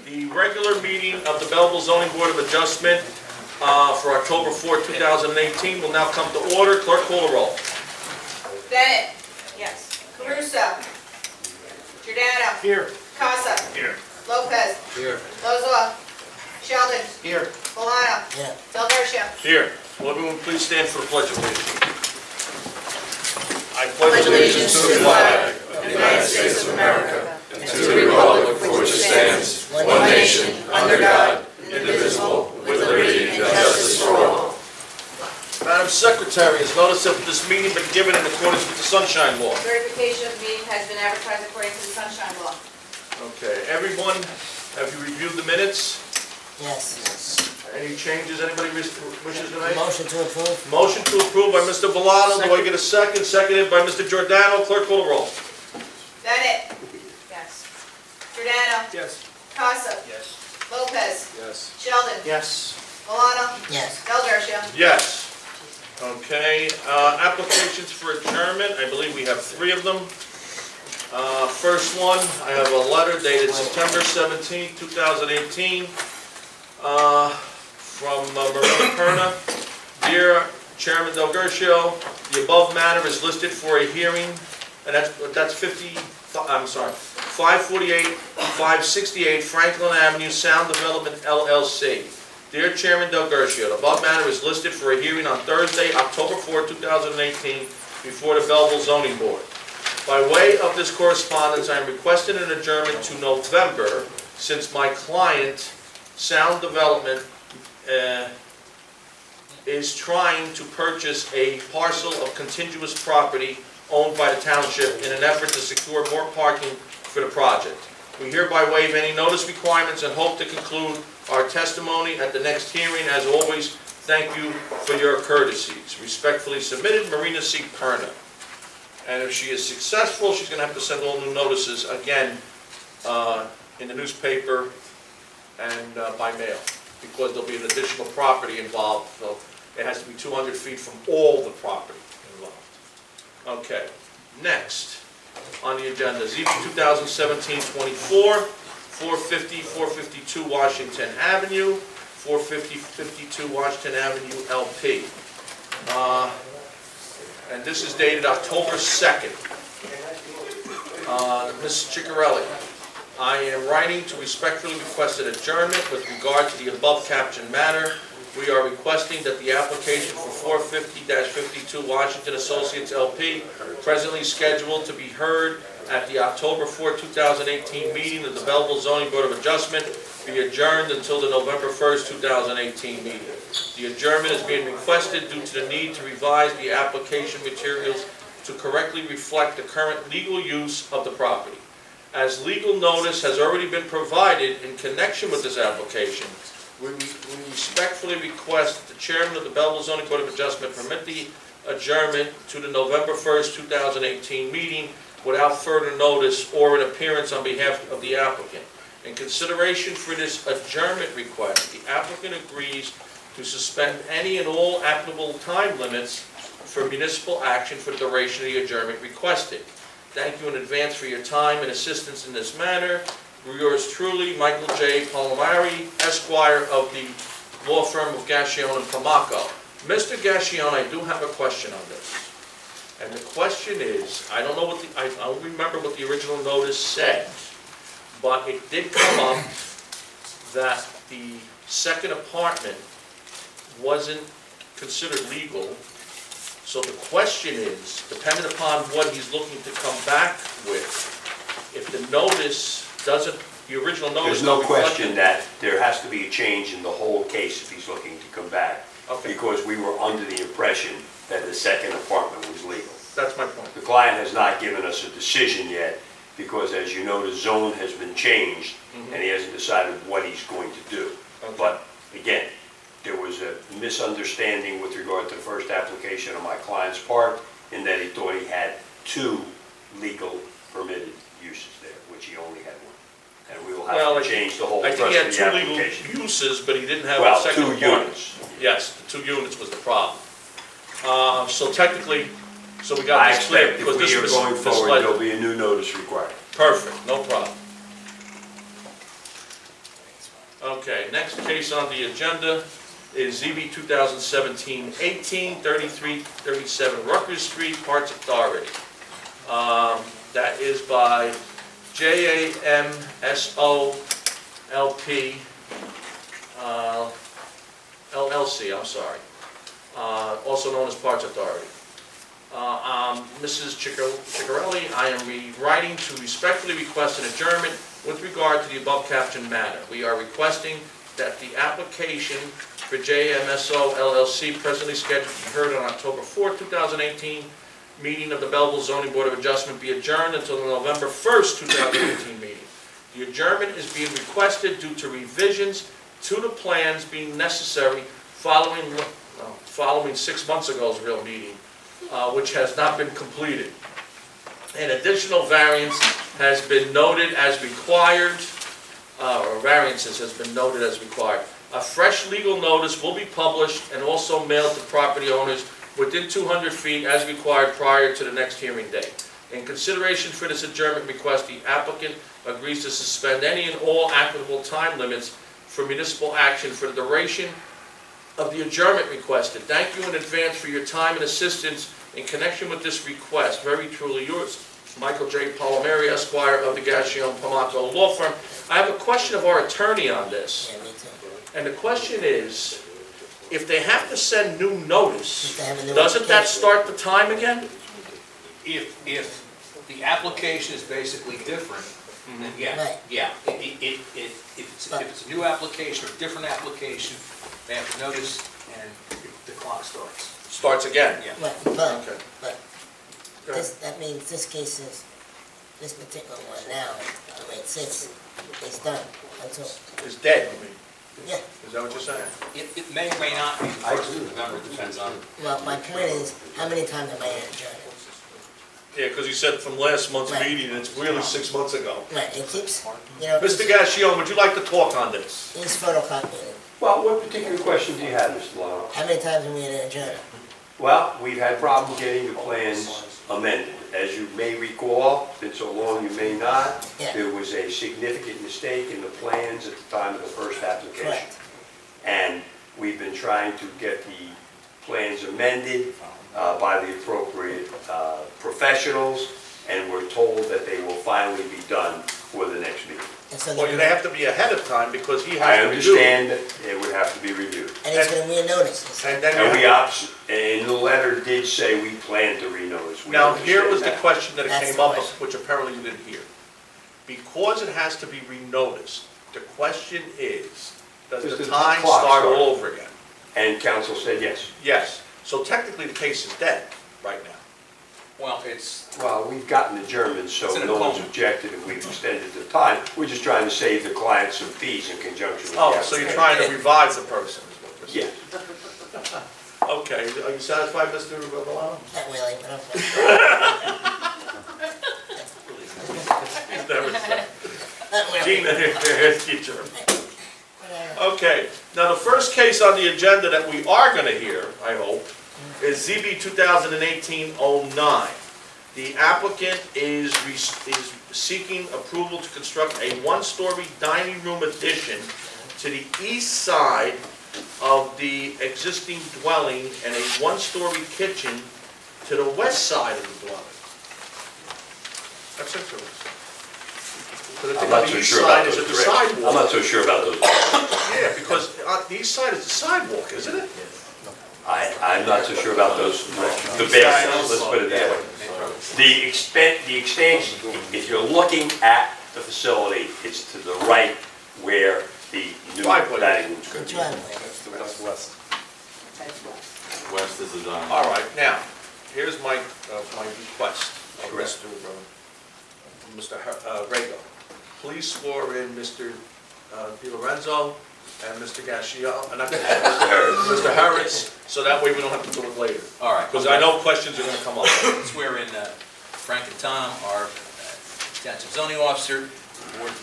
The regular meeting of the Belleville Zoning Board of Adjustment for October 4, 2018 will now come to order. Clerk, call the roll. Bennett. Yes. Caruso. Giordano. Here. Casa. Here. Lopez. Here. Lozoa. Sheldon. Here. Milano. Yeah. Del Garcia. Here. Will everyone please stand for the Pledge of Allegiance? I Pledge allegiance to the flag of the United States of America and to the republic for which it stands, one nation, under God, indivisible, with liberty and justice for all. Madam Secretary, has notice of this meeting been given in accordance with the Sunshine Law? Certification of the meeting has been advertised according to the Sunshine Law. Okay. Everyone, have you reviewed the minutes? Yes. Any changes anybody wishes to make? Motion to approve. Motion to approve by Mr. Villano. Do I get a second? Seconded by Mr. Giordano. Clerk, call the roll. Bennett. Yes. Giordano. Yes. Casa. Yes. Lopez. Yes. Sheldon. Yes. Milano. Yes. Del Garcia. Yes. Okay, applications for adjournment, I believe we have 3 of them. First one, I have a letter dated September 17, 2018, from Marina Perna. Dear Chairman Del Garcia, the above matter is listed for a hearing, and that's 548, 568 Franklin Avenue, Sound Development LLC. Dear Chairman Del Garcia, the above matter is listed for a hearing on Thursday, October 4, 2018, before the Belleville Zoning Board. By way of this correspondence, I am requesting an adjournment to November, since my client, Sound Development, is trying to purchase a parcel of contiguous property owned by the township in an effort to secure more parking for the project. We hereby waive any notice requirements and hope to conclude our testimony at the next hearing. As always, thank you for your courtesies. Respectfully submitted, Marina C. Perna. And if she is successful, she's going to have to send all new notices again in the newspaper and by mail, because there'll be an additional property involved. So it has to be 200 feet from all the property involved. Okay, next on the agenda, ZB 2017-24. 450, 452 Washington Avenue, 450, 52 Washington Avenue, LP. And this is dated October 2nd. Ms. Ciccarelli, I am writing to respectfully request an adjournment with regard to the above captioned matter. We are requesting that the application for 450-52 Washington Associates, LP, presently scheduled to be heard at the October 4, 2018 meeting of the Belleville Zoning Board of Adjustment be adjourned until the November 1st, 2018 meeting. The adjournment is being requested due to the need to revise the application materials to correctly reflect the current legal use of the property. As legal notice has already been provided in connection with this application, we respectfully request that the chairman of the Belleville Zoning Board of Adjustment permit the adjournment to the November 1st, 2018 meeting without further notice or an appearance on behalf of the applicant. In consideration for this adjournment request, the applicant agrees to suspend any and all applicable time limits for municipal action for the duration of the adjournment requested. Thank you in advance for your time and assistance in this matter. Yours truly, Michael J. Palomari, Esquire of the law firm of Gassion and Pamaco. Mr. Gassion, I do have a question on this. And the question is, I don't remember what the original notice said, but it did come up that the second apartment wasn't considered legal. So the question is, depending upon what he's looking to come back with, if the notice doesn't, the original notice... There's no question that there has to be a change in the whole case if he's looking to come back. Okay. Because we were under the impression that the second apartment was legal. That's my point. The client has not given us a decision yet because, as you know, the zone has been changed and he hasn't decided what he's going to do. Okay. But again, there was a misunderstanding with regard to the first application on my client's part in that he thought he had 2 legal permitted uses there, which he only had 1. And we will have to change the whole I rest think he had of the 2 application. legal uses, but he didn't have a Well, second 2 apartment. units. Yes, the 2 units was the problem. So technically, so we got I this clear, expect because if we this are was going forward, misled. there'll be a new notice required. Perfect, no problem. Okay, next case on the agenda is ZB 2017-18, 3337 Rutgers Street, Parts Authority. That is by JAMSO LP, LLC, I'm sorry, also known as Parts Authority. Mrs. Ciccarelli, I am writing to respectfully request an adjournment with regard to the above captioned matter. We are requesting that the application for JMSO LLC, presently scheduled to be heard on October 4, 2018, meeting of the Belleville Zoning Board of Adjustment be adjourned until the November 1st, 2018 meeting. The adjournment is being requested due to revisions to the plans being necessary following 6 months ago's real meeting, which has not been completed. An additional variance has been noted as required, or variances has been noted as required. A fresh legal notice will be published and also mailed to property owners within 200 feet as required prior to the next hearing date. In consideration for this adjournment request, the applicant agrees to suspend any and all applicable time limits for municipal action for the duration of the adjournment requested. Thank you in advance for your time and assistance in connection with this request. Very truly yours, Michael J. Palomeri, Esquire of the Gassion Pomato Law Firm. I have a question of our attorney on this. Yeah, me too. And the question is, if they have to send new notice, If they have a new doesn't that application. start the time again? If the application is basically different, then yeah, Right. yeah. If it's a new application or a different application, they have to notice and the clock starts. Starts again? Yeah. Right, Okay. but Go ahead. that means this case is, this particular one now, the way it sits, is done until, It's dead, you mean? yeah. Is that what you're saying? It may or may not be the first of November, depends on. Well, my point is, how many times am I adjourned? Yeah, because you said from last month's Right. meeting, and it's really 6 months ago. Right, it keeps, you know, Mr. Gassion, would you like to talk on this? he's photocopying it. Well, what particular question do you have, Mr. Lano? How many times am we adjourned? Well, we've had problems getting the plans amended. As you may recall, it's been so long you may not, Yeah. there was a significant mistake in the plans at the time of the first application. Correct. And we've been trying to get the plans amended by the appropriate professionals, and we're told that they will finally be done for the next meeting. And so Well, then, they have to be ahead of time because he I has to do it. understand that it would have to be reviewed. and he's gonna re-notice this. And then And you have- and the letter did say we plan to renotice. We Now, here understand was the that. question that That's came the up, question. which apparently you didn't hear. Because it has to be renoticed, the question is, does Does the the time clock start start? all over again? And council said yes. Yes. So technically, the case is dead right now. Well, it's, Well, we've gotten adjournments, so It's an no one's improvement. objected if we've extended the time. We're just trying to save the client some fees in conjunction with the Oh, so you're application. trying to revive the person, is what you're Yeah. saying? Okay, are you satisfied, Mr. Milano? Not really, but okay. He's never said. Not really. Gina, here's the adjournment. Whatever. Okay, now the first case on the agenda that we are going to hear, I hope, is ZB 2018-09. The applicant is seeking approval to construct a one-story dining room addition to the east side of the existing dwelling and a one-story kitchen to the west side of the dwelling. That's interesting. Because I I'm think not on so the east sure about side is those at the directions. sidewalk. I'm not so sure about those. Yeah, because on the east side is the sidewalk, isn't it? I'm not so sure about those directions. The basics, let's put it that way. The extension, if you're looking at the facility, it's to the right where the new Driveway. dining room's The going to be. driveway. That's west. West is the dining. All right, now, here's my request of Correct. Mr. Rego. Please swear in Mr. Di Lorenzo and Mr. Gassion, and Mr. Harris, so that way we don't have to do it later. all right. Because I know questions are gonna come up. Swear in Frank and Tom, our township zoning officer, board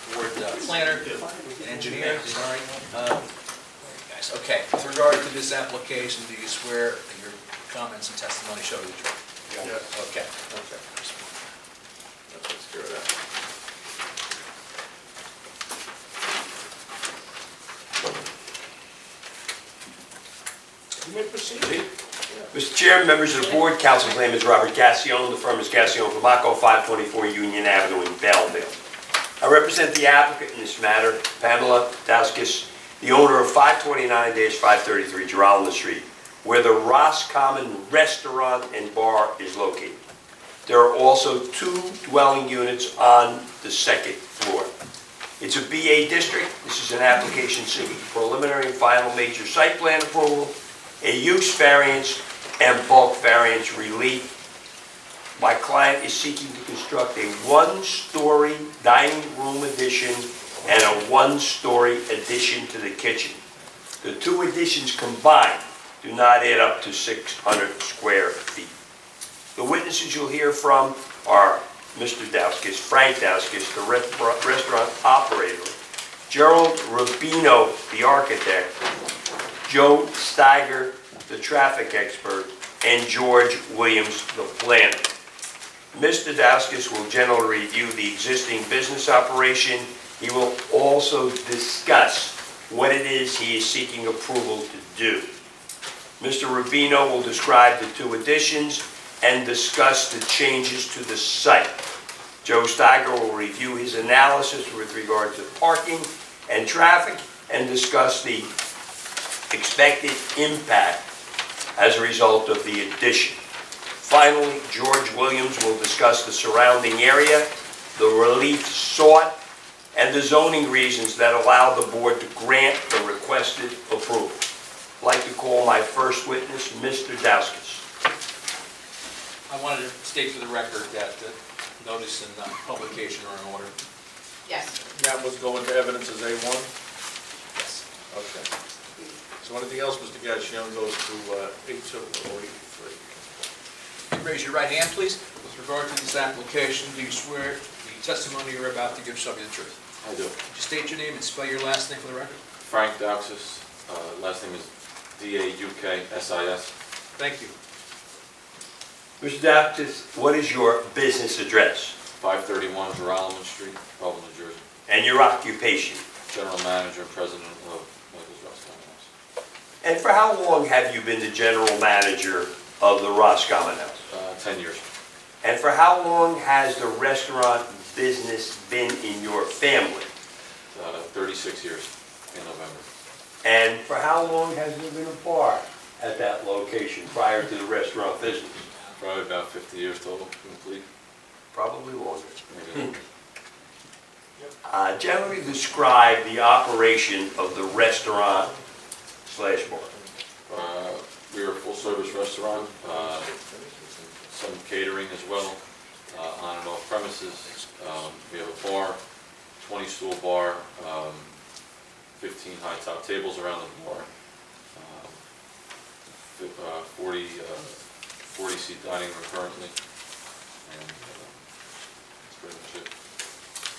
planner, and engineer. All right. Guys, okay. With regard to this application, do you swear that your comments and testimony show the truth? Yeah. Okay. Okay. Let's clear that. may proceed. Mr. Chairman, members of the board, council's name is Robert Gassion. The firm is Gassion Vermaco, 524 Union Avenue in Belleville. I represent the applicant in this matter, Pamela Dauskis, the owner of 529-533 Giralda Street, where the Roscommon Restaurant and Bar is located. There are also 2 dwelling units on the second floor. It's a BA district. This is an application seeking preliminary and final major site plan approval, a use variance, and bulk variance relief. My client is seeking to construct a 1-story dining room addition and a 1-story addition to the kitchen. The 2 additions combined do not add up to 600 square feet. The witnesses you'll hear from are Mr. Dauskis, Frank Dauskis, the restaurant operator, Gerald Rubino, the architect, Joe Steiger, the traffic expert, and George Williams, the planner. Mr. Dauskis will generally review the existing business operation. He will also discuss what it is he is seeking approval to do. Mr. Rubino will describe the 2 additions and discuss the changes to the site. Joe Steiger will review his analysis with regard to parking and traffic and discuss the expected impact as a result of the addition. Finally, George Williams will discuss the surrounding area, the relief sought, and the zoning reasons that allow the board to grant the requested approval. I'd like to call my first witness, Mr. Dauskis. I wanted to state for the record that the notice and publication are in order. Yes. That was going to evidence as A1? Yes. Okay. So anything else, Mr. Gassion, goes to A2 or A3? Raise your right hand, please. With regard to this application, do you swear the testimony you're about to give shall be the truth? I do. Would you state your name and spell your last name for the record? Frank Dauskis, last name is Dauksis. Thank you. Mr. Dauskis, what is your business address 531 Giralda Street, Belleville, New Jersey. and your occupation? General manager and president of Michael's Restaurant House. And for how long have you been the general manager of the Roscommon House? 10 years. And for how long has the restaurant business been in your family? 36 years in November. And for how long has there been a bar at that location prior to the restaurant business? Probably about 50 years total, complete. Probably longer. Maybe. Generally describe the operation of the restaurant slash bar. We are a full-service restaurant, some catering as well, on and off premises. We have a bar, 20-stool bar, 15 high-top tables around the bar, 40-seat dining room currently, and that's pretty much it.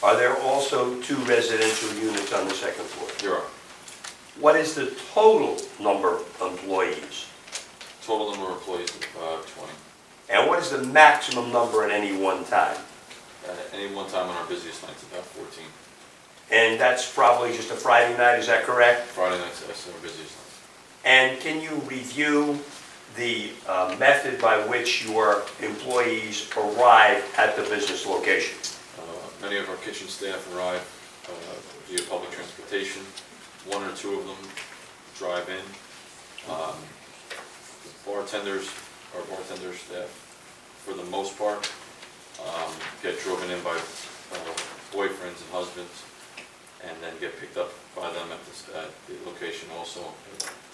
Are there also 2 residential units on the second floor? There are. What is the total number of employees? Total number of employees, 20. And what is the maximum number at any one time? At any one time on our busiest nights, about 14. And that's probably just a Friday night, is that correct? Friday nights, that's our busiest nights. And can you review the method by which your employees arrive at the business location? Many of our kitchen staff arrive via public transportation. 1 or 2 of them drive in. Our bartender staff, for the most part, get driven in by boyfriends and husbands, and then get picked up by them at the location also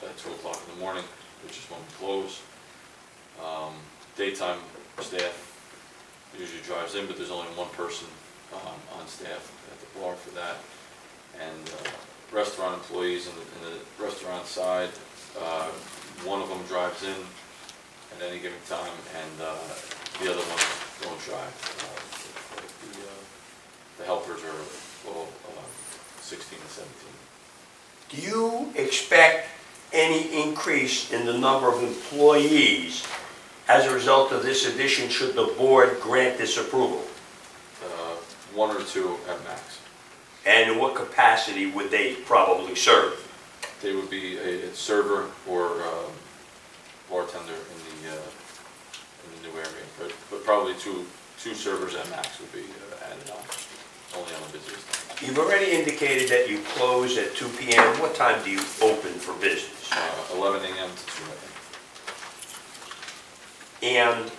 at 2 o'clock in the morning, which is when we close. Daytime staff usually drives in, but there's only 1 person on staff at the bar for that. And restaurant employees in the restaurant side, 1 of them drives in at any given time, and the other ones don't drive. The helpers are all 16 and 17. Do you expect any increase in the number of employees as a result of this addition should the board grant this approval? 1 or 2 at max. And in what capacity would they probably serve? They would be a server or bartender in the new area, but probably two servers at max would be added on, only on the busiest time. You've already indicated that you close at 2 p.m. What time do you open for business? 11 a.m. to 2 a.m. And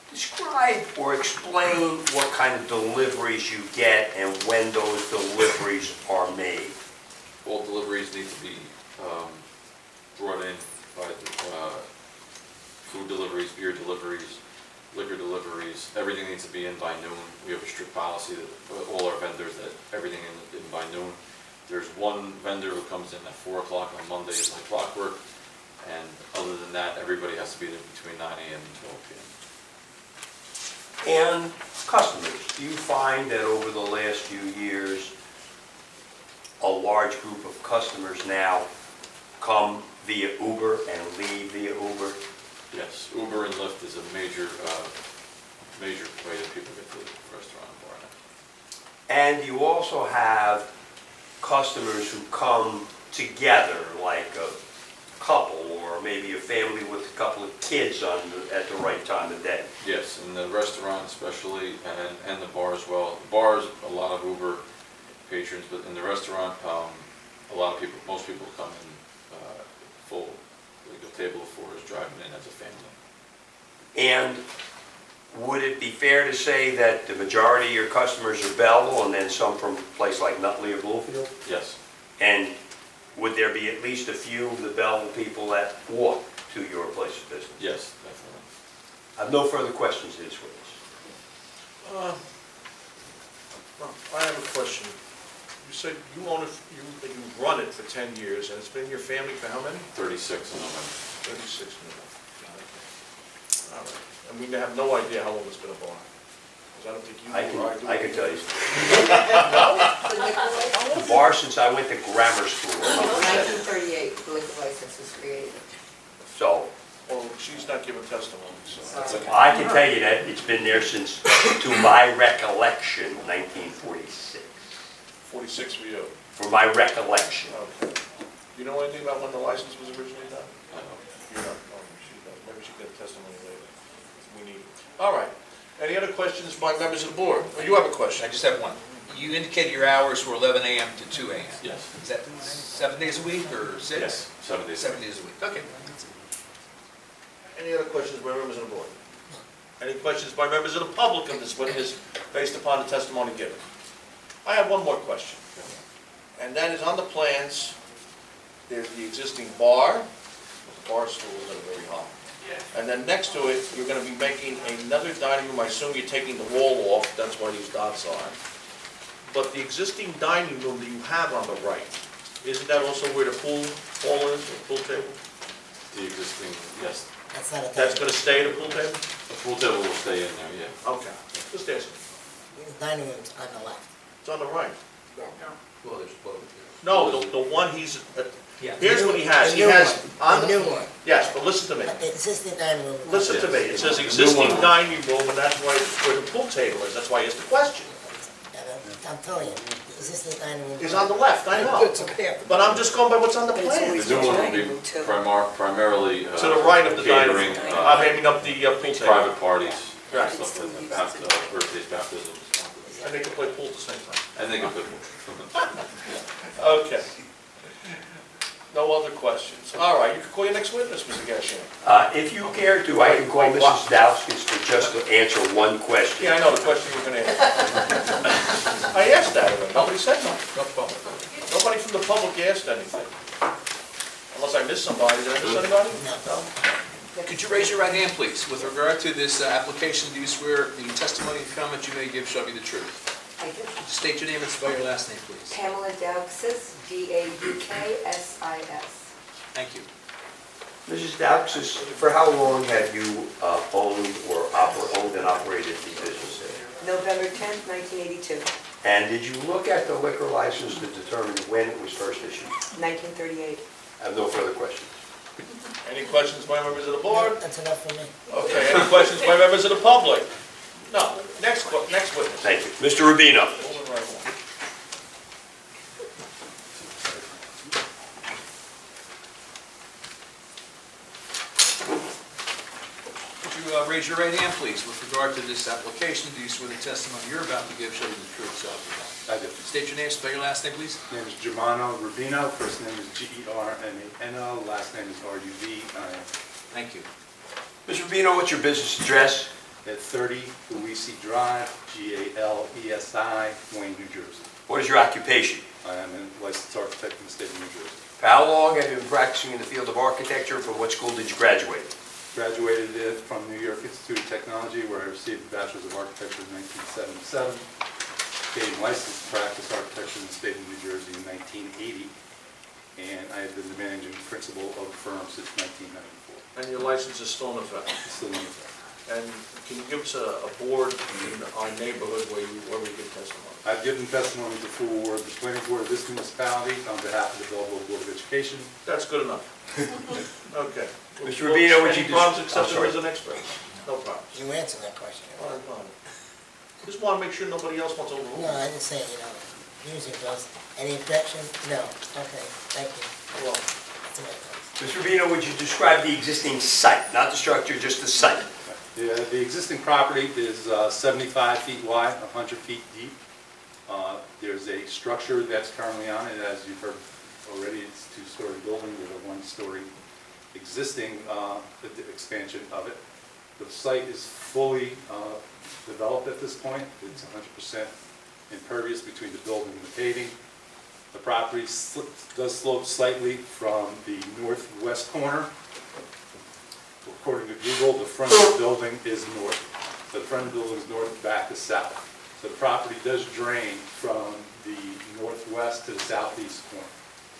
describe or explain what kind of deliveries you get and when those deliveries are made. All deliveries need to be brought in by food deliveries, beer deliveries, liquor deliveries. Everything needs to be in by noon. We have a strict policy that all our vendors that everything in by noon. There's one vendor who comes in at 4 o'clock on Mondays like clockwork, and other than that, everybody has to be there between 9 a.m. and 12 p.m. And customers, do you find that over the last few years, a large group of customers now come via Uber and leave via Uber? Yes, Uber and Lyft is a major way that people get to the restaurant and bar now. And you also have customers who come together, like a couple, or maybe a family with a couple of kids at the right time of day. Yes, in the restaurant especially, and the bar as well. The bars, a lot of Uber patrons, but in the restaurant, a lot of people, most people come in full, like a table of four is driving in as a family. And would it be fair to say that the majority of your customers are Belleville and then some from a place like Nutley or Bloomfield? Yes, And would there be at least a few of the Belleville people that walk to your place of business? yes, definitely. I have no further questions to this witness. Well, I have a question. You said you own it, you run it for 10 years, and it's been your family for how many? 36 in November. 36 now. All right. And we have no idea how long it's been a bar. Because I don't think you or I can tell you. No? The bar since I went to grammar school. 1938, the liquor license was created. So Well, she's not giving testimony, so that's okay. I can tell you that it's been there since, to my recollection, 1946. 46 for you. For my recollection. Okay. You know anything about when the license was originally done? I know. You don't. Oh, she does. Maybe she can get a testimony later. We need it. All right. Any other questions by members of the board? Oh, you have a question? I just have one. You indicated your hours were 11 a.m. to 2 a.m. Yes. Is that 7 days a week or 6? Yes, 7 days. 7 days a week. Okay. Any other questions by members of the board? Any questions by members of the public of this witness based upon the testimony given? I have one more question. And that is on the plans, there's the existing bar, the bar stools that are very high. And then next to it, you're going to be making another dining room. I assume you're taking the wall off, that's why these dots are. But the existing dining room that you have on the right, isn't that also where the pool hall is, or pool table? The existing, yes. That's not a. That's going to stay the pool table? The pool table will stay in there, yeah. Okay, just asking. The dining room's on the left. It's on the right. Well, there's both. No, the one he's, Yeah. here's what he has. The He new has, one. on The new one. yes, but listen to me. The existing dining room. Listen to me. It says The new existing one. dining room, and that's where the pool table is. That's why I asked the question. I'm telling you, the existing dining room. It's on the left, I know. But I'm just going by what's on the The plan. new one will be primarily To the right of the dining room. catering, I mean, up the pool table. private parties, Right. stuff like that, birthdays, baptisms. And they can play pool at the same time. And they can put, Okay. No other questions. All right, you can call your next witness, Mr. Gassion. If you care to, I can call Mrs. Dowskis for just to answer one question. Yeah, I know the question you were going to ask. I asked that already. Nobody said nothing. No problem. Nobody from the public asked anything. Unless I missed somebody. Did I miss anybody? No. Could you raise your right hand, please? With regard to this application, do you swear the testimony and comments you may give shall be the truth? I do. State your name and spell your last name, please. Pamela Dauksis, D-A-U-K-S-I-S. Thank you. Mrs. Dowskis, for how long have you owned and operated the business there? November 10th, 1982, And did you look at the liquor license to determine when it was first issued? 1938. I have no further questions. Any questions by members of the board? That's enough for me. Okay, any questions by members of the public? No. Next witness. Thank you. Mr. Rubino. Moving right along. raise your right hand, please. With regard to this application, do you swear the testimony you're about to give shall be the truth, so help you God? I do. State your name, spell your last name, please. Name is Germano Rubino, first name is Germano, last name is Ruvino. Thank you. Mr. Rubino, what's your business address? At 30 Luisi Drive, Galesi, Wayne, New Jersey. What is your occupation? I am a licensed architect in the state of New Jersey. For how long have you been practicing in the field of architecture? From what school did you graduate? Graduated from New York Institute of Technology, where I received a Bachelor's of Architecture in 1977. Became licensed to practice architecture in the state of New Jersey in 1980. And I have been the managing principal of the firm since 1994. And your license is still in effect? Still in effect. And can you give us a board in our neighborhood where we give testimony? I've given testimony before the planning board of this municipality on behalf of the Belleville Board of Education. That's good enough. Okay. Mr. Rubino, would you Any problems I'm accepting sorry. as an expert? No problems. You answered that question. All right, fine. Just want to make sure nobody else wants to overrule. No, I just say, usually goes, any objection? No. Okay, thank you. Well, That's the way it goes. Mr. Rubino, would you describe the existing site, not the structure, just the site? The existing property is 75 feet wide, 100 feet deep. There's a structure that's currently on it, as you've heard already, it's a two-story building with a one-story existing expansion of it. The site is fully developed at this point. It's 100% impervious between the building and the paving. The property does slope slightly from the northwest corner. According to Google, the front of the building is north. The front of the building is north, back is south. So the property does drain from the northwest to the southeast corner,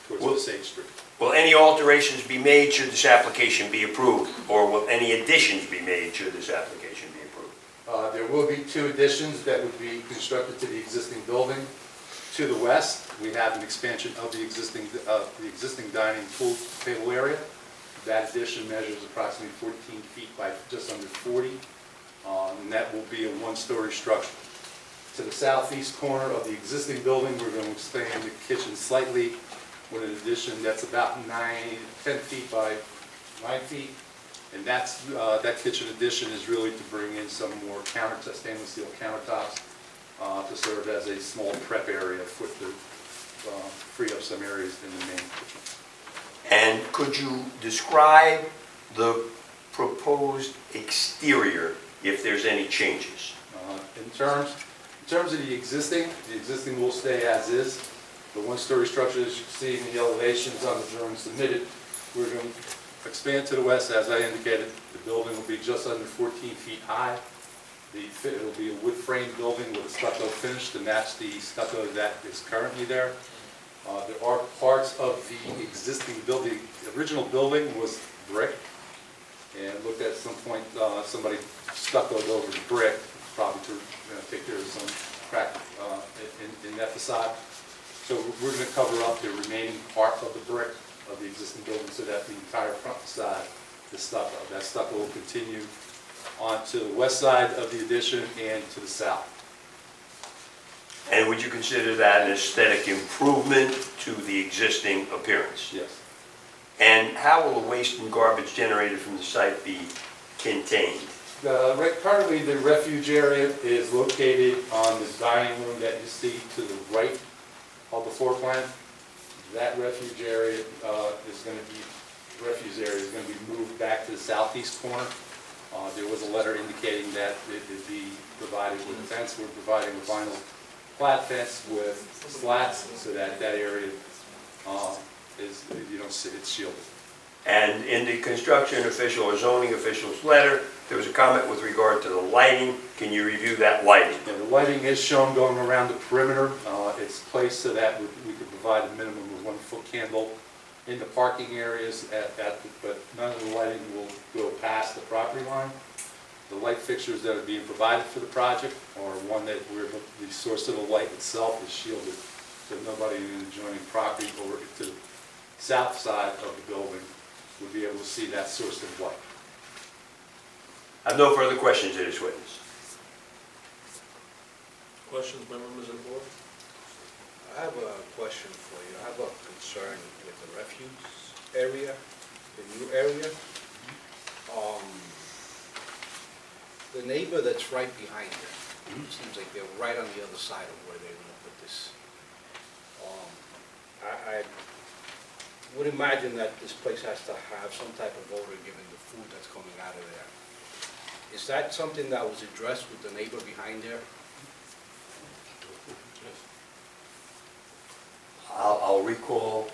towards the 6th Street. Will any alterations be made should this application be approved? Or will any additions be made should this application be approved? There will be two additions that would be constructed to the existing building. To the west, we have an expansion of the existing dining pool table area. That addition measures approximately 14 feet by just under 40, and that will be a one-story structure. To the southeast corner of the existing building, we're going to expand the kitchen slightly with an addition that's about 10 feet by 9 feet. And that kitchen addition is really to bring in some more stainless steel countertops to serve as a small prep area to free up some areas in the main kitchen. And could you describe the proposed exterior if there's any changes? In terms of the existing will stay as is. The one-story structure, as you can see in the elevations on the drawing submitted, we're going to expand to the west. As I indicated, the building will be just under 14 feet high. It will be a wood frame building with a stucco finish to match the stucco that is currently there. There are parts of the existing building. The original building was brick, and looked at some point, somebody stuccoed over the brick, probably to take care of some crack in that facade. So we're going to cover up the remaining part of the brick of the existing building so that the entire front facade is stucco. That stucco will continue on to the west side of the addition and to the south. And would you consider that an aesthetic improvement to the existing appearance? Yes. And how will the waste and garbage generated from the site be contained? Currently, the refuge area is located on the dining room that you see to the right of the floor plan. That refuge area is going to be moved back to the southeast corner. There was a letter indicating that it would be provided with a fence. We're providing a vinyl flat fence with slats so that that area is, you don't see, it's shielded. And in the construction official or zoning official's letter, there was a comment with regard to the lighting. Can you review that lighting? Yeah, the lighting is shown going around the perimeter. It's placed so that we could provide a minimum of 1-foot candle in the parking areas, but none of the lighting will go past the property line. The light fixtures that are being provided for the project are one that where the source of the light itself is shielded, so nobody in the adjoining property or to the south side of the building would be able to see that source of light. I have no further questions of this witness. questions by members of the board? I have a question for you. I have a concern with the refuge area, the new area. The neighbor that's right behind you, seems like they're right on the other side of where they're gonna put this. I would imagine that this place has to have some type of odor given the food that's coming out of there. Is that something that was addressed with the neighbor behind there? I'll recall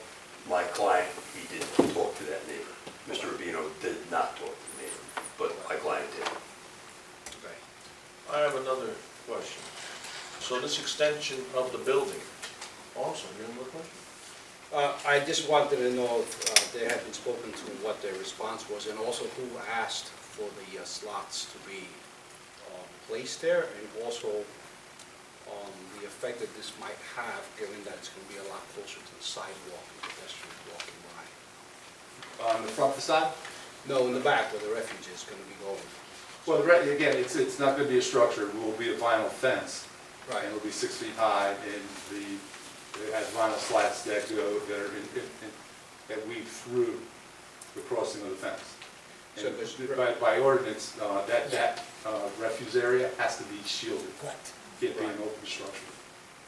my client, he did talk to that neighbor. Mr. Rubino did not talk to the neighbor, but my client did. Okay. I have another question. So this extension of the building, also, you have more question? I just wanted to know if they had been spoken to, what their response was, and also who asked for the slots to be placed there, and also the effect that this might have, given that it's going to be a lot closer to the sidewalk and pedestrians walking by. On the front facade? No, in the back where the refuge is going to be going. Well, again, it's not going to be a structure, it will be a vinyl fence. Right. And it'll be 6 feet high, and it has vinyl slats that go, that weave through the crossing of the fence. So And there's- by ordinance, that refuse area has to be shielded, Correct. can't be an open structure.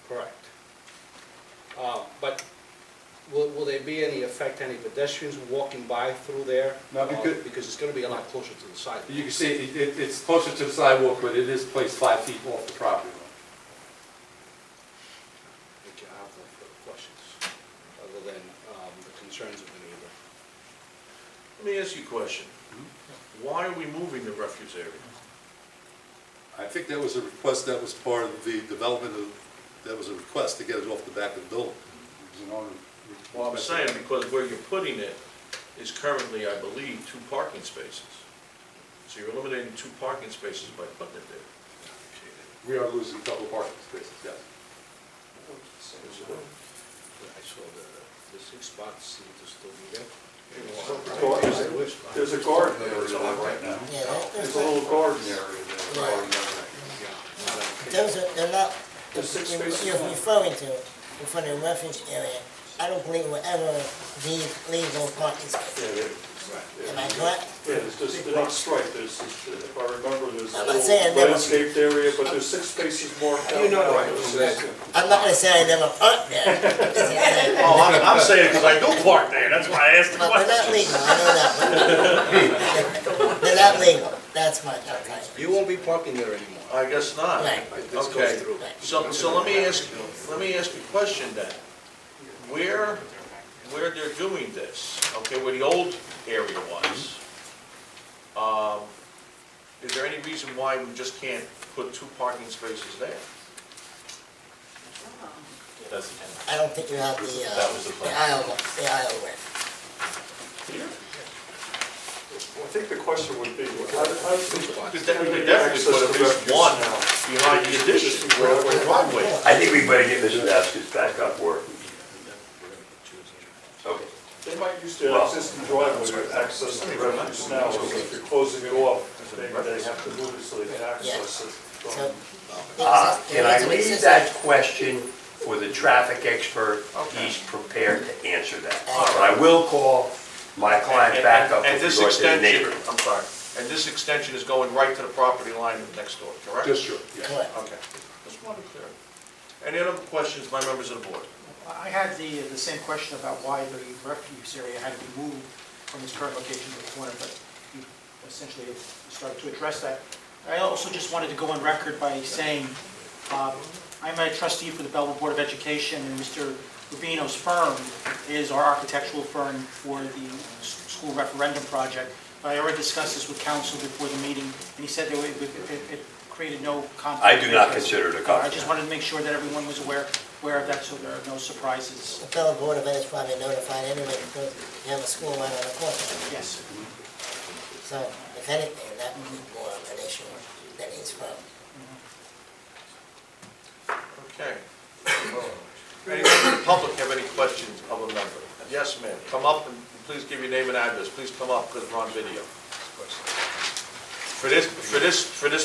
Correct. But will there be any effect, any pedestrians walking by through there? No, because- Because it's going to be a lot closer to the sidewalk. You can see, it's closer to the sidewalk, but it is placed 5 feet off the property line. If you have no further questions, other than the concerns of the neighbor. Let me ask you a question. Why are we moving the refuse area? I think that was a request that was part of the development of, that was a request to get it off the back of the building. It was an owner request. Well, I'm saying because where you're putting it is currently, I believe, 2 parking spaces. So you're eliminating 2 parking spaces by putting it there. We are losing a couple of parking spaces, yes. I saw the 6 spots seem to still be there. There's a garden area there right now. Yeah, There's a little garden area there. right. They're not, There's 6 you're spaces. you're referring to, in front of the refuge area, I don't believe we'll ever legal parking spaces. Am I correct? Yeah, they're not striped, if I remember, there's a I'm not saying little never- landscaped area, but there's 6 spaces marked out. You know Right. I'm not gonna say I never parked there. Oh, I'm saying because I do park there, that's why I asked the But they're not question. legal, I know that. They're not legal, that's my point. You won't be parking there anymore. I guess not. Right. If this Okay. goes through. So let me ask you a question then. Where they're doing this, okay, where the old area was, is there any reason why we just can't put 2 parking spaces there? That's, I don't think you have That was the the plan. aisle width. I think the question would be, how does Because then we could definitely put at least 1 behind the addition, where the driveway is. I think we better get Mr. Vasquez back up working. Okay. They might use their existing driveway to access the refuse now, so if you're closing it off, they have to move it so they can access it. So, Can I leave that question for the traffic expert? He's prepared to answer that. But I will call my client back up And with this regard to the extension, neighbor. I'm sorry, and this extension is going right to the property line next door, correct? Just sure, yes. Correct. Okay, just wanted to clear. Any other questions by members of the board? I had the same question about why the refuse area had to be moved from its current location to the corner, but you essentially started to address that. I also just wanted to go on record by saying, I'm a trustee for the Belleville Board of Education, and Mr. Rubino's firm is our architectural firm for the school referendum project. I already discussed this with council before the meeting, and he said that it created no conflict. I do not of interest. consider it a I conflict. just wanted to make sure that everyone was aware of that, so there are no surprises. the fellow Board of Ed is probably notified anyway because you have a school right on the corner. Yes. So, if anything, that would be more of an issue than he's from. Okay. Any member of the public have any questions of a member? Yes, ma'am. Come up and please give your name and address. Please come up because we're on video. For this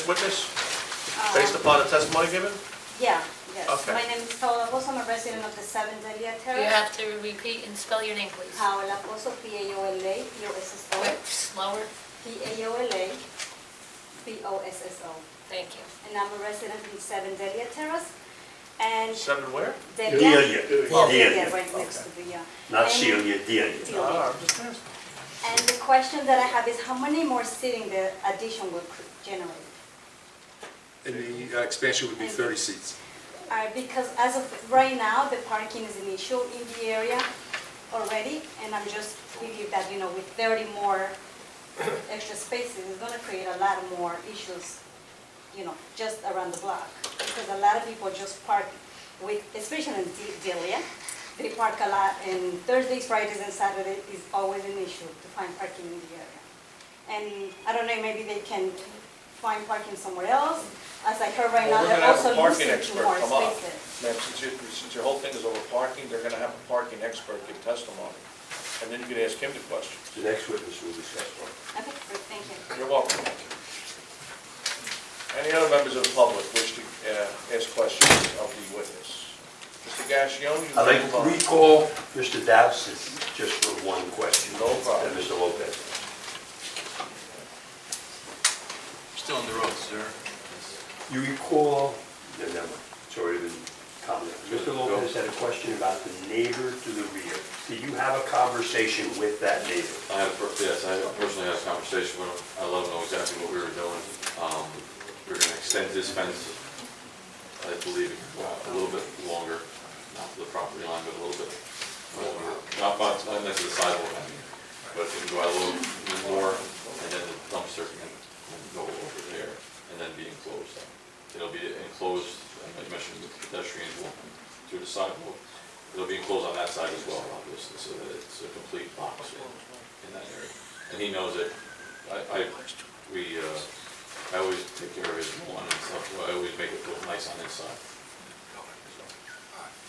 witness, based upon the testimony given? Yeah, yes. Okay. My name is Paola Pozo, I'm a resident of the 7 Delia You Terrace. have to repeat and spell your name, please. Paola Pozo, P-A-O-L-A, P-O-S-O, Quick, slower. P-A-O-L-A, Bosso. Thank you. And I'm a resident in 7 Delia Terrace. And 7 where? Delia. Oh, Delia. Delia, right next to the, Not and- Celia, Delia. Delia. I'm just asking. And the question that I have is how many more seating the addition will generate? And the expansion would be 30 seats. Because as of right now, the parking is an issue in the area already, and I'm just believe that, with 30 more extra spaces, it's gonna create a lot more issues, just around the block. Because a lot of people just park especially in Delia, they park a lot, and Thursdays, Fridays, and Saturdays is always an issue to find parking in the area. And I don't know, maybe they can find parking somewhere else. As I heard right now, Well, we're they're gonna have also a parking losing expert 2 more come up. spaces. Ma'am, since your whole thing is over parking, they're gonna have a parking expert give testimony. And then you can ask him the questions. The next witness will discuss one. Okay, great, thank you. You're welcome. Any other members of the public wish to ask questions of the witness? Mr. Gassion, you I'd like move to on. recall Mr. Dowse just for one question. No problem. And Mr. Lopez. Still on the road, sir. You recall, never, it's already been commented. Mr. Lopez had a question about the neighbor to the rear. Did you have a conversation with that neighbor? Yes, I personally had a conversation with him. I let him know exactly what we were doing. We're gonna extend this fence, I believe, a little bit longer, not to the property line, but a little bit longer. Not next to the sidewalk, I mean, but it can go out a little more, and then the dumpster can go over there, and then be enclosed. It'll be enclosed, as I mentioned, with pedestrians walking through the sidewalk. It'll be enclosed on that side as well, obviously, so that it's a complete box in that area. And he knows it. I always take care of his lawn and stuff, so I always make it look nice on his side.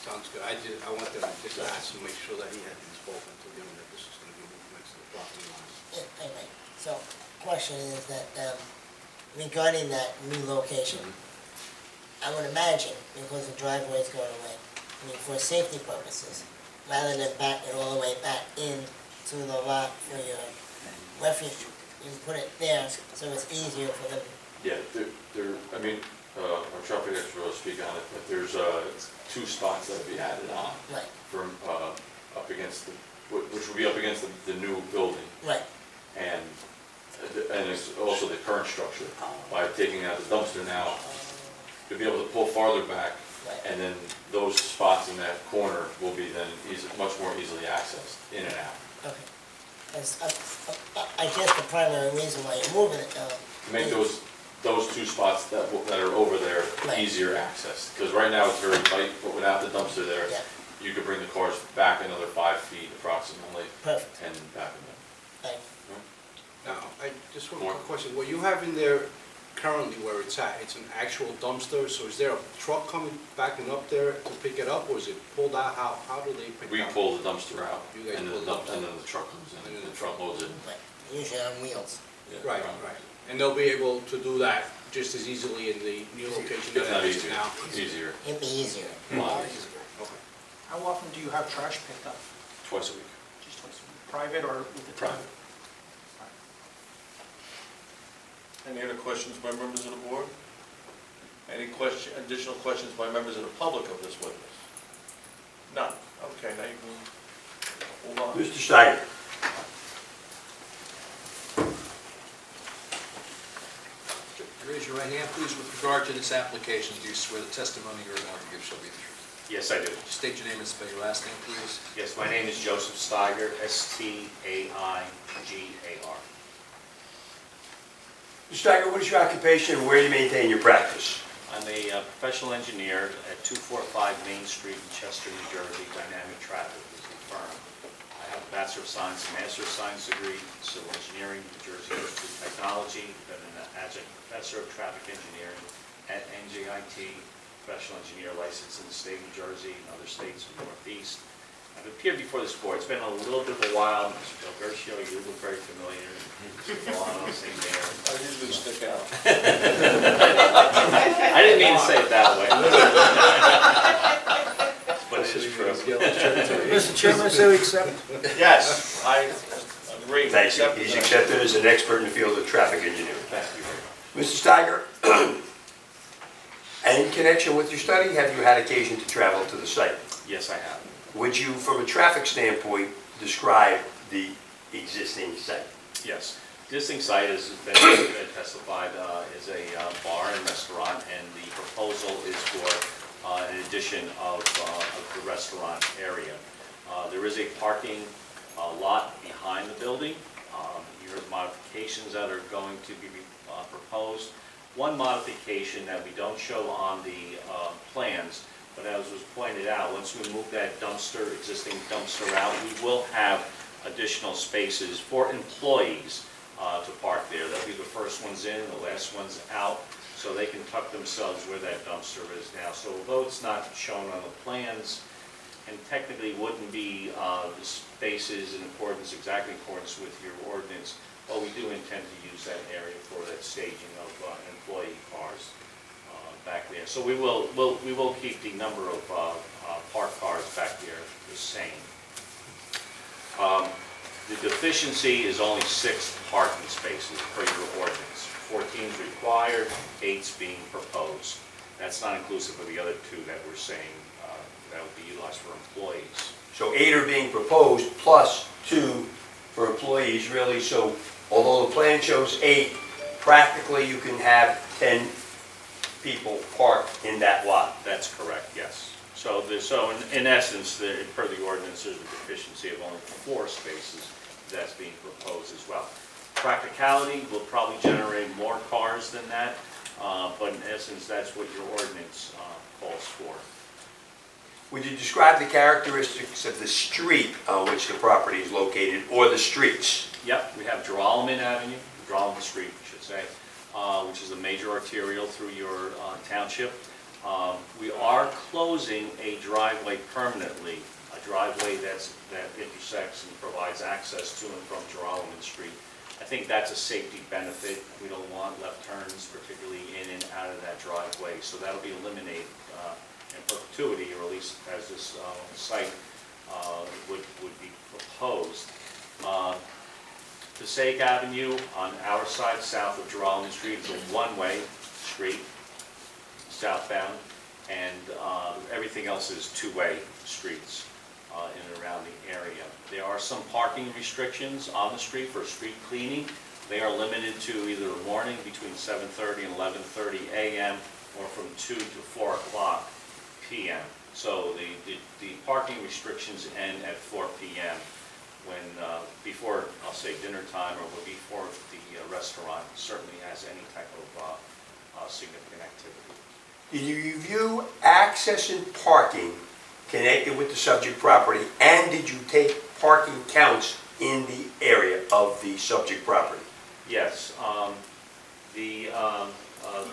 Sounds good. I wanted to just ask to make sure that he had been spoken to him, that this is going to be moved next to the property line. Yeah, anyway, so question is that regarding that new location, I would imagine, because the driveway is going away, for safety purposes, rather than back it all the way back into the lot for your refuge, you can put it there so it's easier for them. Yeah, our traffic expert will speak on it, but there's 2 spots that will be added on Right, from up against which will be up against the new building. right, And it's also the current structure. By taking out the dumpster now, you'll be able to pull farther back, right. and then those spots in that corner will be then much more easily accessed in and out. Okay. I guess the primary reason why you're moving it, To make those 2 spots that are over there Right. easier access. Because right now it's very tight, but without the dumpster there, Yeah. you could bring the cars back another 5 feet approximately perfect, and back in there. thank you. Now, I just want a quick question. What you have in there currently where it's at, it's an actual dumpster, so is there a truck coming, backing up there to pick it up, or is it pulled out? How do they pick it We up? pull the dumpster out, You guys and pull the dumpster. then the truck comes in, and the truck loads it. Right, usually on wheels. Yeah, Right, around. right. And they'll be able to do that just as easily in the new location If that not it is easier, now? easier, It'd be easier. a lot easier, Okay. How often do you have trash picked up? twice a week. Just twice a week? Private or with the town? Private. Any other questions by members of the board? Any additional questions by members of the public of this witness? None. Okay, now you can move on. Mr. Steiger. Raise your right hand, please. With regard to this application, do you swear the testimony you're about to give shall be the truth? Yes, I do. State your name and spell your last name, please. Yes, my name is Joseph Steiger, Staigar. Mr. Steiger, what is your occupation and where do you maintain your practice? I'm a professional engineer at 245 Main Street in Chester, New Jersey. Dynamic Traffic is the firm. I have a Bachelor of Science and Master of Science degree in Civil Engineering, New Jersey Institute of Technology, then an adjunct professor of Traffic Engineering at NJIT, professional engineer licensed in the state of New Jersey and other states in the Northeast. I've appeared before this board. It's been a little bit of a while. Mr. Del Gershio, you look very familiar. Mr. Valano, same there. I usually stick out. I didn't mean to say it that way. But it is true. Mr. Chairman, so accept. Yes, I agree. Thank you. He's accepted as an expert in the field of traffic engineering. Thank you very much. Mr. Steiger, in connection with your study, have you had occasion to travel to the site? Yes, I have. Would you, from a traffic standpoint, describe the existing site? Yes. Existing site has been testified is a bar and restaurant, and the proposal is for an addition of the restaurant area. There is a parking lot behind the building. You heard modifications that are going to be proposed. One modification that we don't show on the plans, but as was pointed out, once we move that existing dumpster out, we will have additional spaces for employees to park there. They'll be the first ones in, the last ones out, so they can tuck themselves where that dumpster is now. So although it's not shown on the plans, and technically wouldn't be the spaces exactly in accordance with your ordinance, but we do intend to use that area for that staging of employee cars back there. So we will keep the number of parked cars back there the same. The deficiency is only 6 parking spaces per your ordinance. 14 is required, 8's being proposed. That's not inclusive of the other 2 that we're saying that will be utilized for employees. So 8 are being proposed plus 2 for employees, really. So although the plan shows 8, practically you can have 10 people parked in that lot. That's correct, yes. So in essence, per the ordinance, there's a deficiency of only 4 spaces that's being proposed as well. Practicality will probably generate more cars than that, but in essence, that's what your ordinance calls for. Would you describe the characteristics of the street on which the property is located, or the streets? Yep, we have Geralman Avenue, Geralman Street, I should say, which is a major arterial through your township. We are closing a driveway permanently, a driveway that intersects and provides access to and from Geralman Street. I think that's a safety benefit. We don't want left turns, particularly in and out of that driveway, so that'll be eliminated in perpetuity, or at least as this site would be proposed. Passaic Avenue on our side, south of Geralman Street, is a one-way street, southbound, and everything else is two-way streets in and around the area. There are some parking restrictions on the street for street cleaning. They are limited to either the morning between 7:30 and 11:30 a.m. or from 2 to 4 o'clock p.m. So the parking restrictions end at 4 p.m. when before, I'll say, dinner time, or before the restaurant certainly has any type of significant activity. Did you review access and parking connected with the subject property, and did you take parking counts in the area of the subject property? Yes. The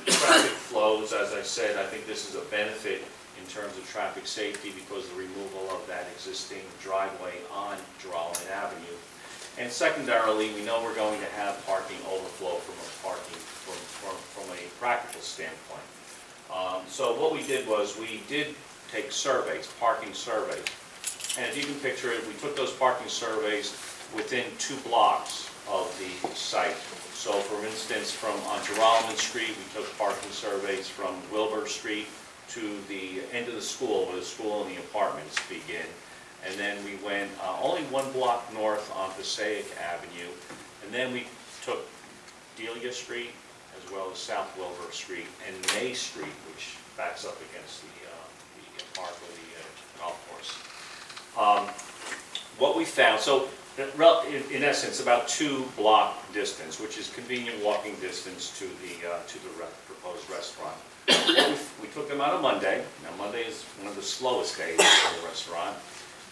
traffic flows, as I said, I think this is a benefit in terms of traffic safety because of the removal of that existing driveway on Geralman Avenue. And secondarily, we know we're going to have parking overflow from a practical standpoint. So what we did was we did take surveys, parking surveys. And if you can picture it, we took those parking surveys within 2 blocks of the site. So for instance, on Geralman Street, we took parking surveys from Wilbur Street to the end of the school, where the school and the apartments begin. And then we went only 1 block north on Passaic Avenue. And then we took Delia Street, as well as South Wilbur Street, and May Street, which backs up against the park or the golf course. What we found, so in essence, about 2 block distance, which is convenient walking distance to the proposed restaurant. We took them on a Monday. Now Monday is one of the slowest days for the restaurant,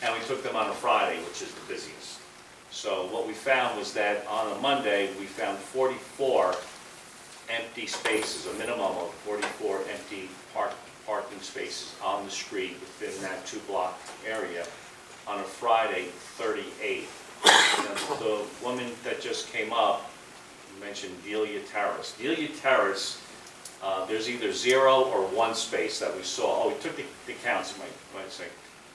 and we took them on a Friday, which is the busiest. So what we found was that on a Monday, we found 44 empty spaces, a minimum of 44 empty parking spaces on the street within that 2 block area. On a Friday, 38. And the woman that just came up mentioned Delia Terrace. Delia Terrace, there's either 0 or 1 space that we saw. Oh, we took the counts, you might say,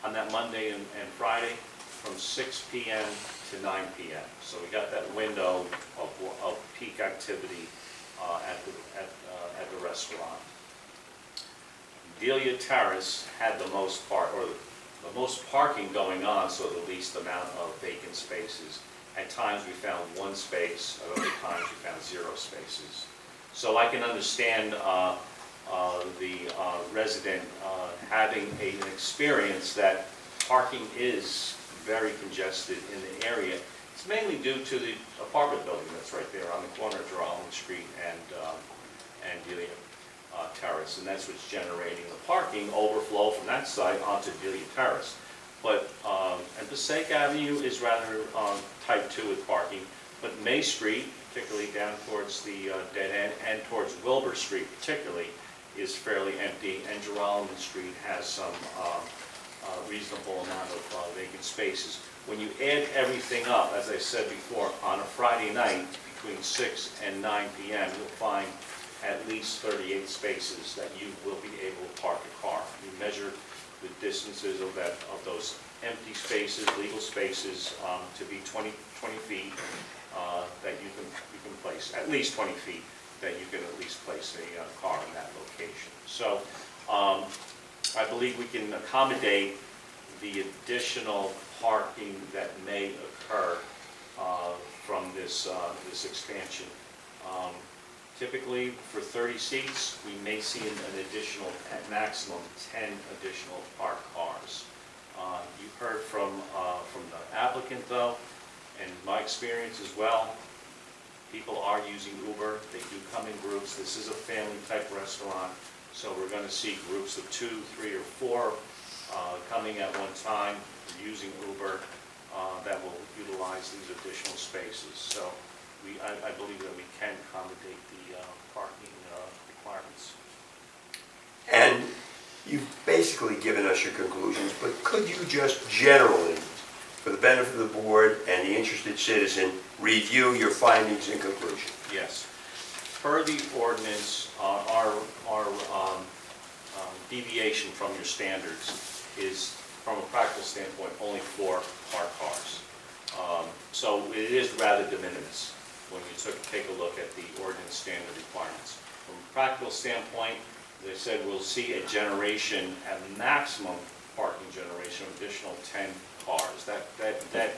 on that Monday and Friday from 6 p.m. to 9 p.m. So we got that window of peak activity at the restaurant. Delia Terrace had the most parking going on, so the least amount of vacant spaces. At times, we found one space, at other times, we found 0 spaces. So I can understand the resident having an experience that parking is very congested in the area. It's mainly due to the apartment building that's right there on the corner of Geralman Street and Delia Terrace, and that's what's generating the parking overflow from that side onto Delia Terrace. But, and Passaic Avenue is rather tight too with parking, but May Street, particularly down towards the dead end, and towards Wilbur Street particularly, is fairly empty, and Geralman Street has some reasonable amount of vacant spaces. When you add everything up, as I said before, on a Friday night between 6 and 9 p.m., you'll find at least 38 spaces that you will be able to park a car. You measure the distances of those empty spaces, legal spaces, to be 20 feet that you can place, at least 20 feet that you can at least place a car in that location. So I believe we can accommodate the additional parking that may occur from this expansion. Typically, for 30 seats, we may see an additional, at maximum, 10 additional parked cars. You heard from the applicant, though, and my experience as well, people are using Uber. They do come in groups. This is a family-type restaurant, so we're going to see groups of 2, 3, or 4 coming at one time, using Uber, that will utilize these additional spaces. So I believe that we can accommodate the parking requirements. And you've basically given us your conclusions, but could you just generally, for the benefit of the board and the interested citizen, review your findings and conclusions? Yes. Per the ordinance, our deviation from your standards is, from a practical standpoint, only 4 parked cars. So it is rather de minimis when you take a look at the ordinance standard requirements. From a practical standpoint, they said we'll see a generation, at maximum parking generation, of additional 10 cars. That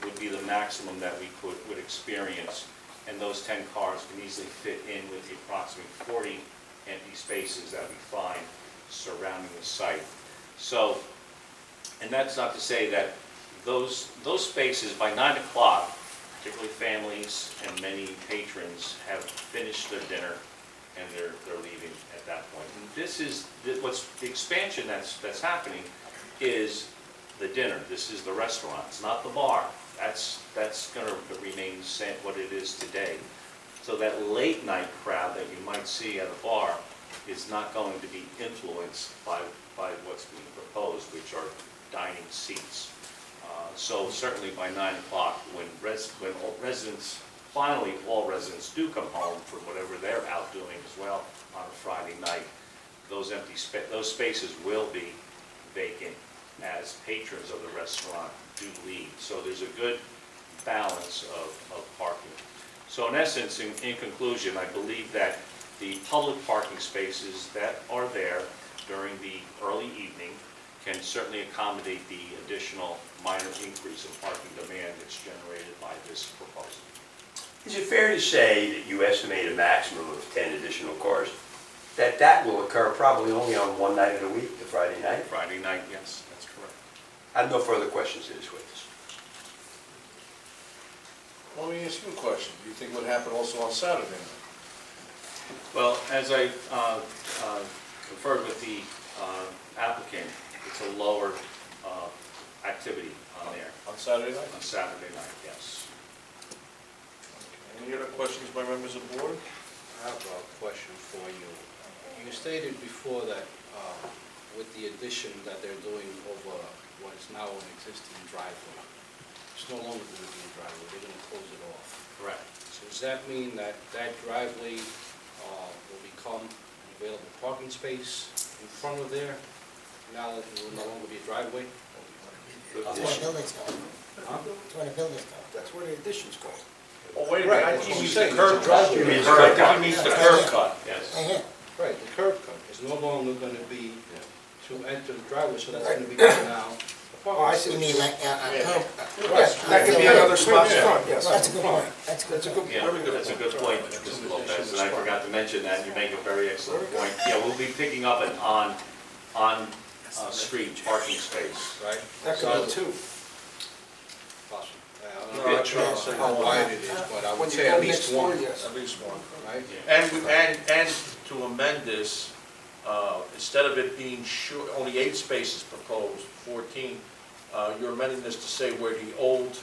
would be the maximum that we would experience, and those 10 cars can easily fit in with the approximately 40 empty spaces that we find surrounding the site. So, and that's not to say that those spaces by 9 o'clock, particularly families and many patrons, have finished their dinner and they're leaving at that point. And this is what's the expansion that's happening is the dinner. This is the restaurant. It's not the bar. That's going to remain the same what it is today. So that late night crowd that you might see at a bar is not going to be influenced by what's being proposed, which are dining seats. So certainly by 9 o'clock, when residents, finally all residents do come home for whatever they're out doing as well on a Friday night, those spaces will be vacant as patrons of the restaurant do leave. So there's a good balance of parking. So in essence, in conclusion, I believe that the public parking spaces that are there during the early evening can certainly accommodate the additional minor increase in parking demand that's generated by this proposal. Is it fair to say that you estimate a maximum of 10 additional cars? That will occur probably only on one night of the week, the Friday night? Friday night, yes, that's correct. I have no further questions to this witness. Let me ask you a question. Do you think what happened also on Saturday night? Well, as I conferred with the applicant, it's a lower activity on there. On Saturday night? On Saturday night, yes. Any other questions by members of the board? I have a question for you. You stated before that with the addition that they're doing over what is now an existing driveway, it's no longer going to be a driveway, they're going to close it off. Correct. So does that mean that that driveway will become an available parking space in front of there, now that it will no longer be a driveway? That's where the building's going. Huh? That's where the building's going. That's where the additions go. Oh, wait a minute, I Right, think that's he what means I'm the saying, curb it's a cut. driveway. I think he means the curb cut. Yes. Right here. Right, the curb cut is no longer gonna be to enter the driveway, so that's gonna be now. Oh, I see. You mean like, curb, Yes, that could be another spot in front, yes. that's a good point, that's a good That's a point. good, Yeah, very good. that's a good point, Mr. Lopez, and I forgot to mention that, you make a very excellent point. Yeah, we'll be picking up an on-street parking space. Right? That could be two. Possible. No, I'm trying to say how wide it is, but I When would you say go at next least door, one, yes. At least one. right? And to amend this, instead of it being only 8 spaces proposed, 14, you're amending this to say where the old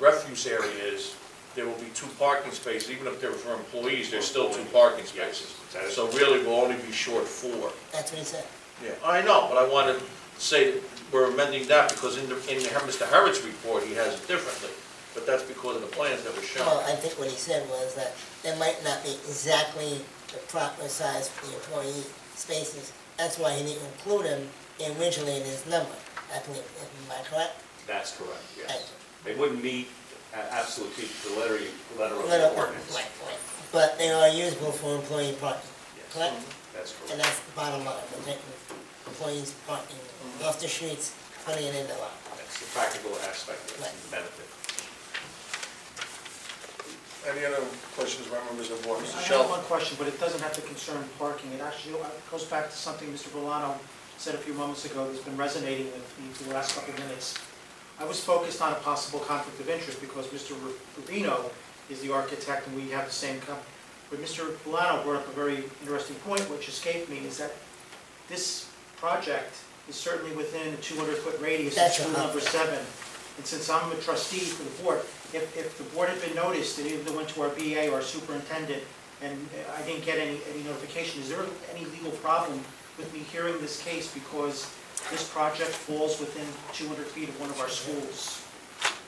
refuse area is, there will be 2 parking spaces, even if they're for employees, there's still 2 parking spaces. Yes. So really, we'll only be short 4. That's what he said. Yeah, I know, but I wanted to say that we're amending that because in Mr. Harrod's report, he has it differently. But that's because of the plans that were shown. Well, I think what he said was that there might not be exactly the proper size for the employee spaces. That's why he didn't include them originally in his number, I believe. Am I correct? That's correct, Right. yes. They wouldn't meet absolutely the letter of the Right, ordinance. right. But they are usable for employee parking, Yes, correct? that's And correct. that's the bottom line, we're taking employees parking off the streets, putting it in the lot. That's the practical aspect of it, the benefit. Any other questions by members of the board? I Mr. have Sheldon? one question, but it doesn't have to concern parking. It actually goes back to something Mr. Bolano said a few moments ago that's been resonating with me for the last couple of minutes. I was focused on a possible conflict of interest because Mr. Rubino is the architect and we have the same company. But Mr. Bolano brought up a very interesting point, which escaped me, is that this project is certainly within a 200-foot radius of That's school right. number 7. And since I'm a trustee for the board, if the board had been noticed, it either went to our BA or our superintendent, and I didn't get any notification, is there any legal problem with me hearing this case because this project falls within 200 feet of one of our schools?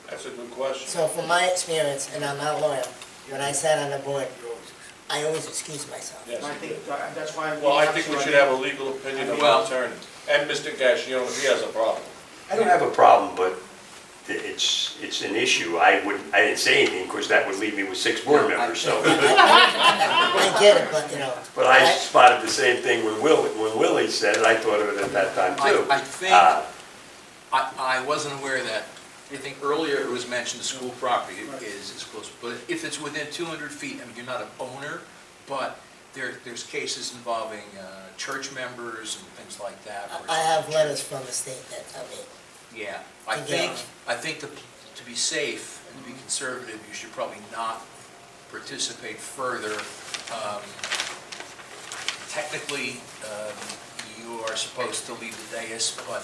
That's a good question. So from my experience, and I'm not a lawyer, when I sat on the board, I always excuse myself. Yes. And I think that's why I'm... Well, I think we should have a legal opinion of Well- the attorney. And Mr. Gassion, if he has a problem. I don't have a problem, but it's an issue. I didn't say anything because that would leave me with 6 board members, so. I get it, but, you know. But I spotted the same thing when Willie said it. I thought of it at that time too. I think, Uh, I wasn't aware of that. I think earlier it was mentioned the school property is close, but if it's within 200 feet, I mean, you're not an owner, but there's cases involving church members and things like that. where I have letters from the state that tell me, Yeah, I Yeah. think to be safe and to be conservative, you should probably not participate further. Technically, you are supposed to leave the dais, but,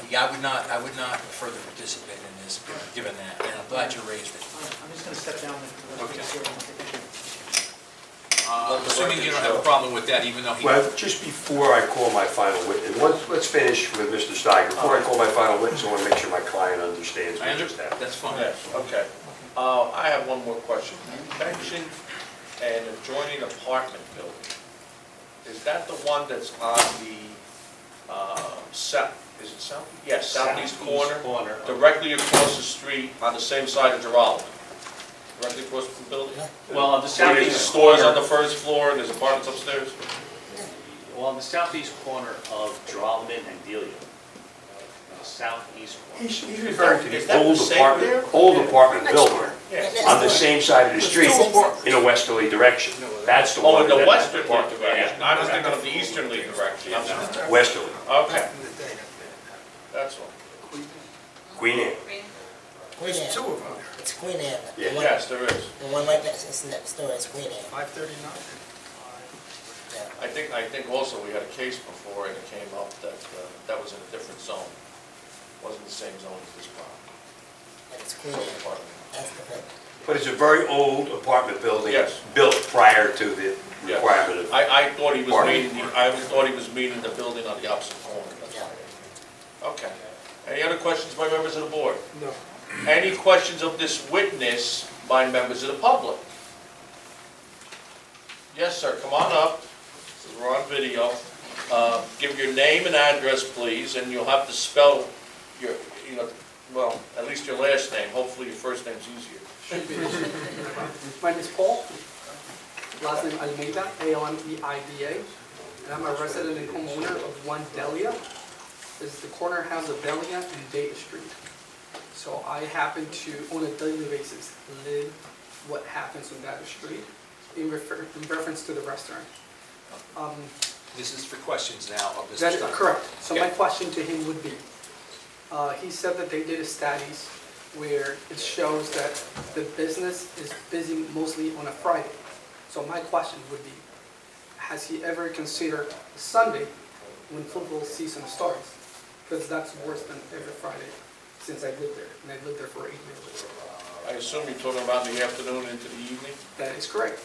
yeah, I would not further participate in this, given that, and I'm glad you raised it. I'm just going to step down and... Okay. Assuming you don't have a problem with that, even though he... Well, just before I call my final witness, let's finish with Mr. Steiger. Before I call my final witness, I want to make sure my client understands I what just understand, happened. that's fine. Yes, okay. I have one more question. You mentioned an adjoining apartment building. Is that the one that's on the is it south? Yes, southeast corner? Directly across the street on the same side of Geraldo? Directly across from the building? Well, on the Where there's southeast stores on corner, the first floor and there's apartments upstairs? well, on the southeast corner of Geralman and Delia, on the southeast corner. He's referring to Is the that the same there? old apartment building Yes. on the same side of the street in a westerly direction. That's the Oh, one. in the that- western direction. I was thinking of the easterly direction. I'm sorry. Westerly, Okay, that's all. Queen Anne. Queen There's Anne. two of them there. It's Queen Anne. Yeah. The one- Yes, there is. The one right next door is Queen Anne. 539. Yeah. I think also we had a case before and it came up that that was in a different zone. Wasn't the same zone as this property. And it's Queen Anne. That's the thing. But it's a very old apartment building. Yes. Built prior to the Yes. requirement of. I thought he was Parking. meaning, I thought he was meaning the building on the opposite corner. That's Yeah. all. Okay. Any other questions by members of the board? No. Any questions of this witness by members of the public? Yes, sir, come on up. We're on video. Give your name and address, please, and you'll have to spell your, Well, at least your last name, hopefully your first name's easier. My name is Paul, last name Almeida, Almeida, and I'm a resident and homeowner of 1 Delia. This is the corner house of Delia and Data Street. So I happen to, on a daily basis, live what happens on that street in reference to the restaurant. This is for questions now of Mr. That is Stein. correct. So my Okay. question to him would be, he said that they did studies where it shows that the business is busy mostly on a Friday. So my question would be, has he ever considered Sunday when football season starts? Because that's worse than every Friday since I lived there, and I lived there for 8 years. I assume you're talking about in the afternoon into the evening? That is correct.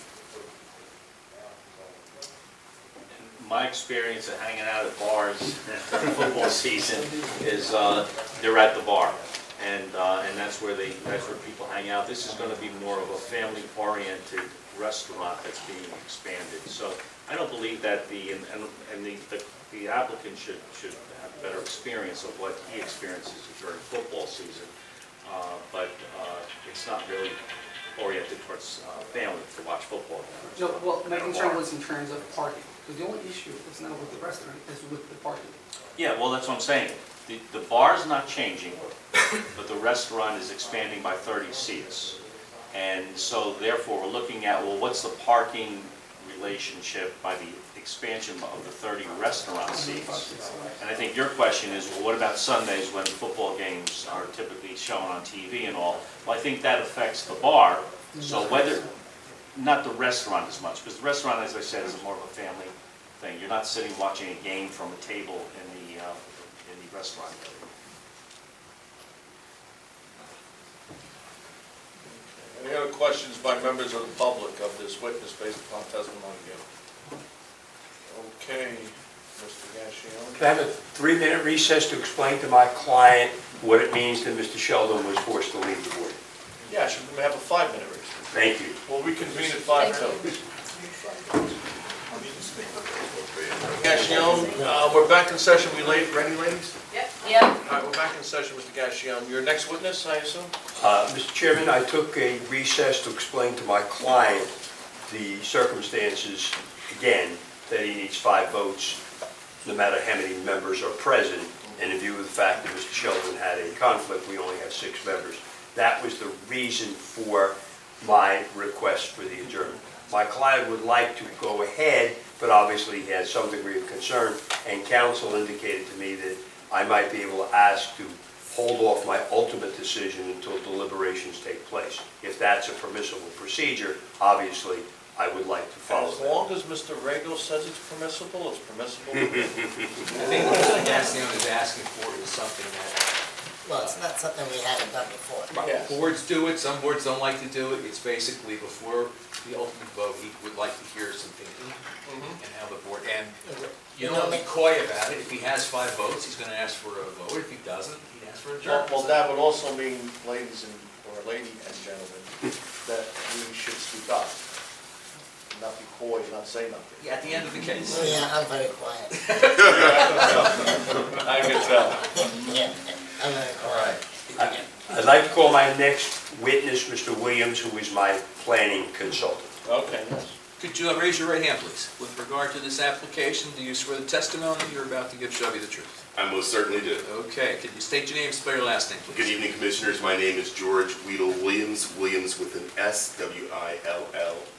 My experience of hanging out at bars during football season is they're at the bar, and that's where people hang out. This is going to be more of a family-oriented restaurant that's being expanded. So I don't believe that the applicant should have a better experience of what he experiences during football season, but it's not really oriented towards family to watch football. No, well, my concern was in terms of parking. Because the only issue is not with the restaurant, it's with the parking. Yeah, well, that's what I'm saying. The bar's not changing, but the restaurant is expanding by 30 seats. And so therefore, we're looking at, well, what's the parking relationship by the expansion of the 30 restaurant seats? And I think your question is, well, what about Sundays when football games are typically shown on TV and all? Well, I think that affects the bar. So whether, not the restaurant as much, because the restaurant, as I said, is more of a family thing. You're not sitting watching a game from a table in the restaurant. Any other questions by members of the public of this witness based upon testimony given? Okay, Mr. Gassion. Can I have a 3-minute recess to explain to my client what it means that Mr. Sheldon was forced to leave the board? Yeah, should we have a 5-minute recess? Thank you. We'll reconvene at 5:02. Gassion, we're back in session. We ready, ladies? Yep. All right, we're back in session, Mr. Gassion. Your next witness, I assume? Mr. Chairman, I took a recess to explain to my client the circumstances, again, that he needs 5 votes, no matter how many members are present, and in view of the fact that Mr. Sheldon had a conflict, we only have 6 members. That was the reason for my request for the adjournment. My client would like to go ahead, but obviously he has some degree of concern, and counsel indicated to me that I might be able to ask to hold off my ultimate decision until deliberations take place. If that's a permissible procedure, obviously, I would like to follow As that. long as Mr. Rego says it's permissible, it's permissible. I think what Mr. Gassion is asking for is something that Well, it's not something we haven't done before. Yes. boards do it, some boards don't like to do it. It's basically before the ultimate vote, he would like to hear some thinking and how the board, and you don't be coy about it. If he has 5 votes, he's going to ask for a vote. If he doesn't, he'd ask for a adjournment. Well, that would also mean, ladies and, or lady and gentlemen, that we should speak up. Not be coy, not say nothing. Yeah, at the end of the case. Yeah, I'm very quiet. I can tell. Yeah, I'm very All quiet. right. I'd like to call my next witness, Mr. Williams, who is my planning consultant. Okay, yes. Could you raise your right hand, please? With regard to this application, do you swear the testimony you're about to give shall be the truth? I most certainly do. Okay, could you state your name and spell your last name, Good please? evening, Commissioners. My name is George Weedle Williams, Williams with an S, W-I-L-L-A-M-S.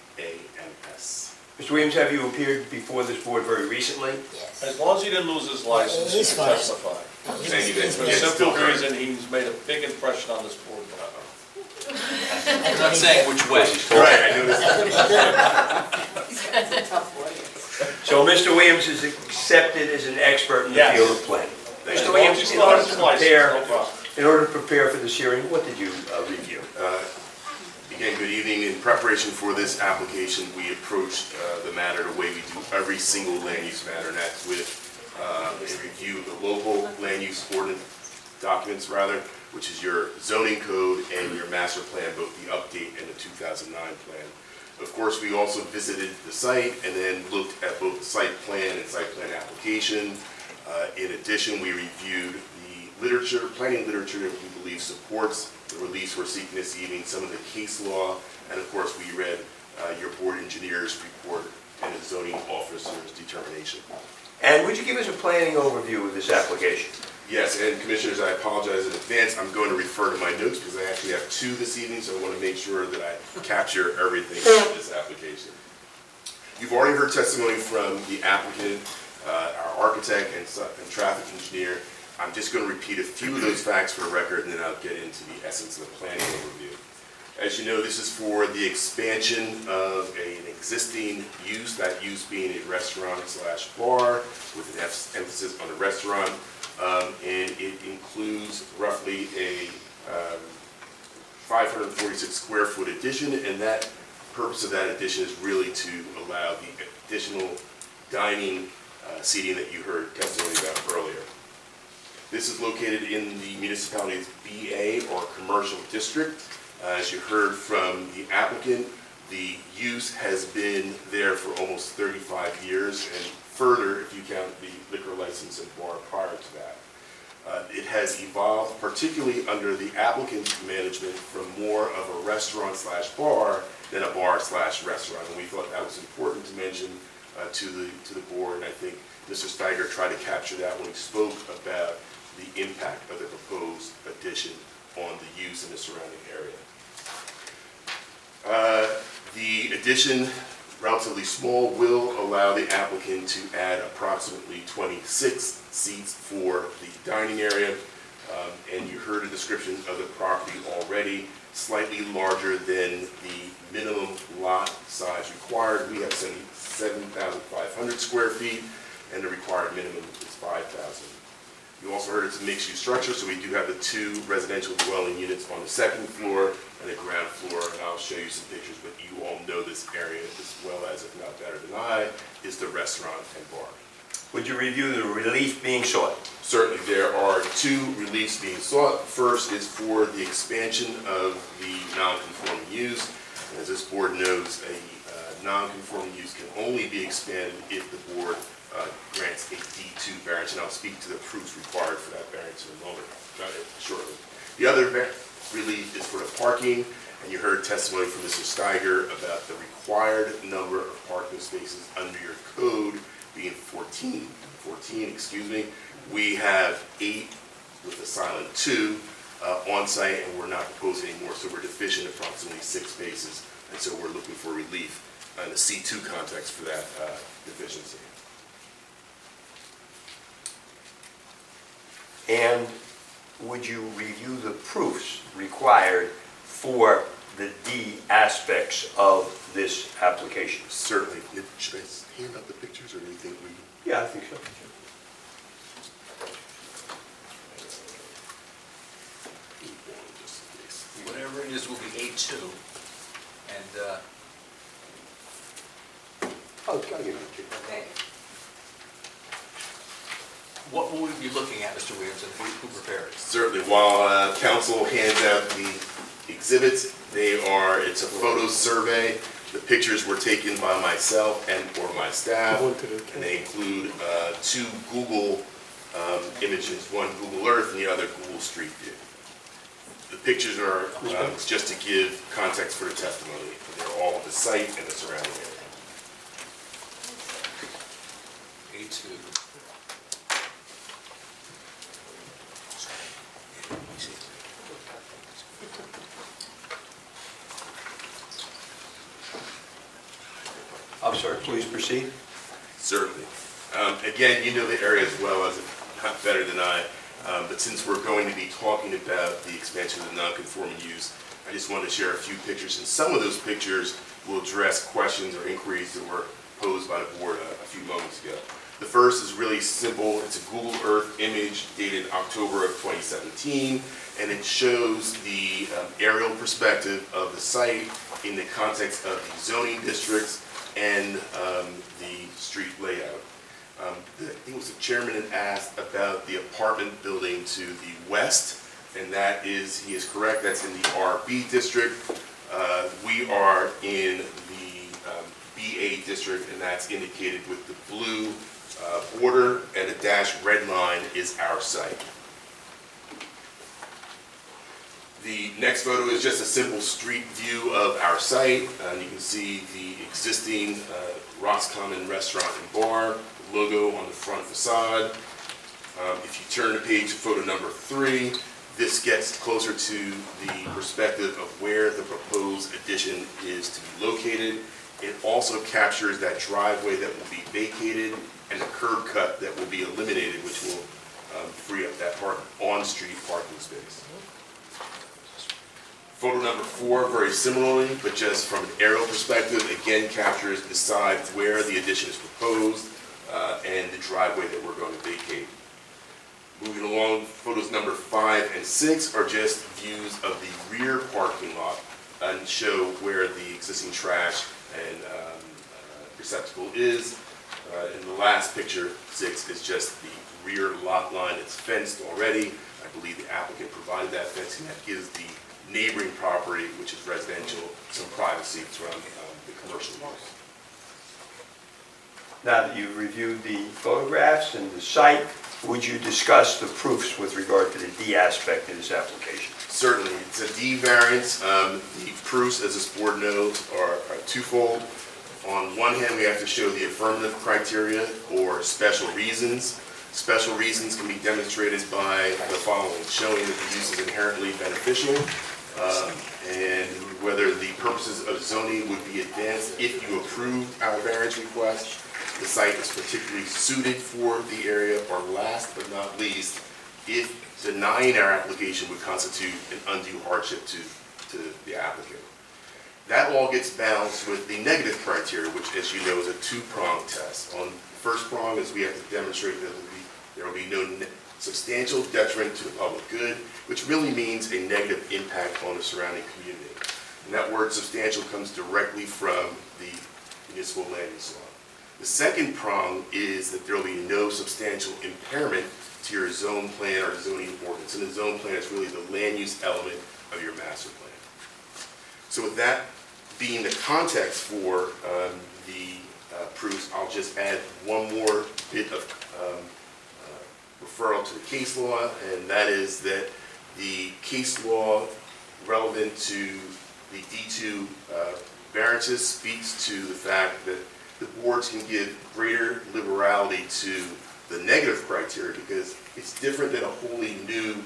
Mr. Williams, have you appeared before this board very recently? Yes. As long as he didn't lose his license, he He's can fine. testify. Thank you, For the Yes, simple still correct. reason, he's made a big impression on this board. I'm not saying which way. Right, I noticed that. So Mr. Williams is accepted as an expert in the Yes. field of planning. As Mr. long Williams, as he in still order has to his license, prepare, no problem. in order to prepare for this hearing, what did you review? Again, good evening. In preparation for this application, we approached the matter the way we do every single land use matter, and that's with a review of the local land use ordinance documents, which is your zoning code and your master plan, both the update and the 2009 plan. Of course, we also visited the site and then looked at both the site plan and site plan application. In addition, we reviewed the literature, planning literature that we believe supports the release we're seeking this evening, some of the case law, and of course, we read your board engineer's report and the zoning officer's determination. And would you give us a planning overview of this application? Yes, and Commissioners, I apologize in advance. I'm going to refer to my notes because I actually have two this evening, so I want to make sure that I capture everything in this application. You've already heard testimony from the applicant, our architect, and traffic engineer. I'm just going to repeat a few of those facts for the record, and then I'll get into the essence of the planning overview. As you know, this is for the expansion of an existing use, that use being a restaurant/bar with an emphasis on the restaurant. And it includes roughly a 546 square foot addition, and that purpose of that addition is really to allow the additional dining seating that you heard testimony about earlier. This is located in the municipality's BA or commercial district. As you heard from the applicant, the use has been there for almost 35 years, and further if you count the liquor license and bar prior to that. It has evolved, particularly under the applicant's management, from more of a restaurant/bar than a bar/restaurant. And we thought that was important to mention to the board, and I think Mr. Steiger tried to capture that when he spoke about the impact of the proposed addition on the use in the surrounding area. The addition, relatively small, will allow the applicant to add approximately 26 seats for the dining area. And you heard a description of the property already, slightly larger than the minimum lot size required. We have 7,500 square feet, and the required minimum is 5,000. You also heard it's a mixed-use structure, so we do have the two residential dwelling units on the second floor and the ground floor, and I'll show you some pictures, but you all know this area as well as, if not better than I, is the restaurant and bar. Would you review the relief being sought? Certainly, there are two reliefs being sought. First is for the expansion of the non-conforming use. And as this board knows, a non-conforming use can only be expanded if the board grants a D2 variance, and I'll speak to the proofs required for that variance in a moment, shortly. The other relief is for the parking, and you heard testimony from Mr. Steiger about the required number of parking spaces under your code being 14, excuse me. We have 8 with a silent 2 on site, and we're not proposing any more, so we're deficient approximately 6 spaces, and so we're looking for relief in the C2 context for that deficiency. And would you review the proofs required for the D aspects of this application? Certainly. Should I hand out the pictures, or do you think we... Yeah, I think so. Whatever it is will be A2, and Oh, it's got to give it to you. what will we be looking at, Mr. Williamson, who prepared it? Certainly. While council hands out the exhibits, it's a photo survey. The pictures were taken by myself and or my staff, and they include 2 Google images, one Google Earth and the other Google Street View. The pictures are just to give context for the testimony. They're all of the site and the surrounding area. A2. I'm sorry, please proceed. Certainly. Again, you know the area as well as, if not better than I, but since we're going to be talking about the expansion of the non-conforming use, I just wanted to share a few pictures, and some of those pictures will address questions or inquiries that were posed by the board a few moments ago. The first is really simple. It's a Google Earth image dated October of 2017, and it shows the aerial perspective of the site in the context of the zoning districts and the street layout. I think it was the chairman had asked about the apartment building to the west, and that is, he is correct, that's in the RB district. We are in the BA district, and that's indicated with the blue border, and a dashed red line is our site. The next photo is just a simple street view of our site. You can see the existing Roscommon Restaurant and Bar logo on the front facade. If you turn to page photo number 3, this gets closer to the perspective of where the proposed addition is to be located. It also captures that driveway that will be vacated and the curb cut that will be eliminated, which will free up that on-street parking space. Photo number 4, very similarly, but just from an aerial perspective, again captures the side where the addition is proposed and the driveway that we're going to vacate. Moving along, photos number 5 and 6 are just views of the rear parking lot and show where the existing trash and receptacle is. And the last picture, 6, is just the rear lot line. It's fenced already. I believe the applicant provided that fencing that gives the neighboring property, which is residential, some privacy from the commercial use. Now that you've reviewed the photographs and the site, would you discuss the proofs with regard to the D aspect of this application? Certainly, it's a D variance. The proofs, as this board knows, are twofold. On one hand, we have to show the affirmative criteria or special reasons. Special reasons can be demonstrated by the following: showing that the use is inherently beneficial, and whether the purposes of zoning would be advanced if you approved our variance request. The site is particularly suited for the area, or last but not least, if denying our application would constitute an undue hardship to the applicant. That all gets balanced with the negative criteria, which, as you know, is a two-pronged test. On the first prong is we have to demonstrate that there will be no substantial detriment to the public good, which really means a negative impact on the surrounding community. And that word substantial comes directly from the municipal land use law. The second prong is that there will be no substantial impairment to your zone plan or zoning ordinance. And the zone plan is really the land use element of your master plan. So with that being the context for the proofs, I'll just add one more bit of referral to the case law, and that is that the case law relevant to the D2 variances speaks to the fact that the boards can give greater liberality to the negative criteria because it's different than a wholly new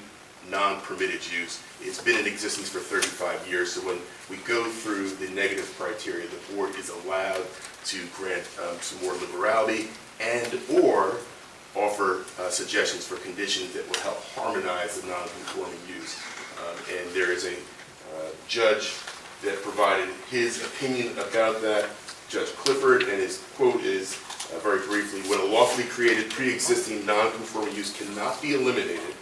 non-permitted use. It's been in existence for 35 years, so when we go through the negative criteria, the board is allowed to grant some more liberality and or offer suggestions for conditions that will help harmonize the non-conforming use. And there is a judge that provided his opinion about that, Judge Clifford, and his quote is, very briefly, when a lawfully created pre-existing non-conforming use cannot be eliminated,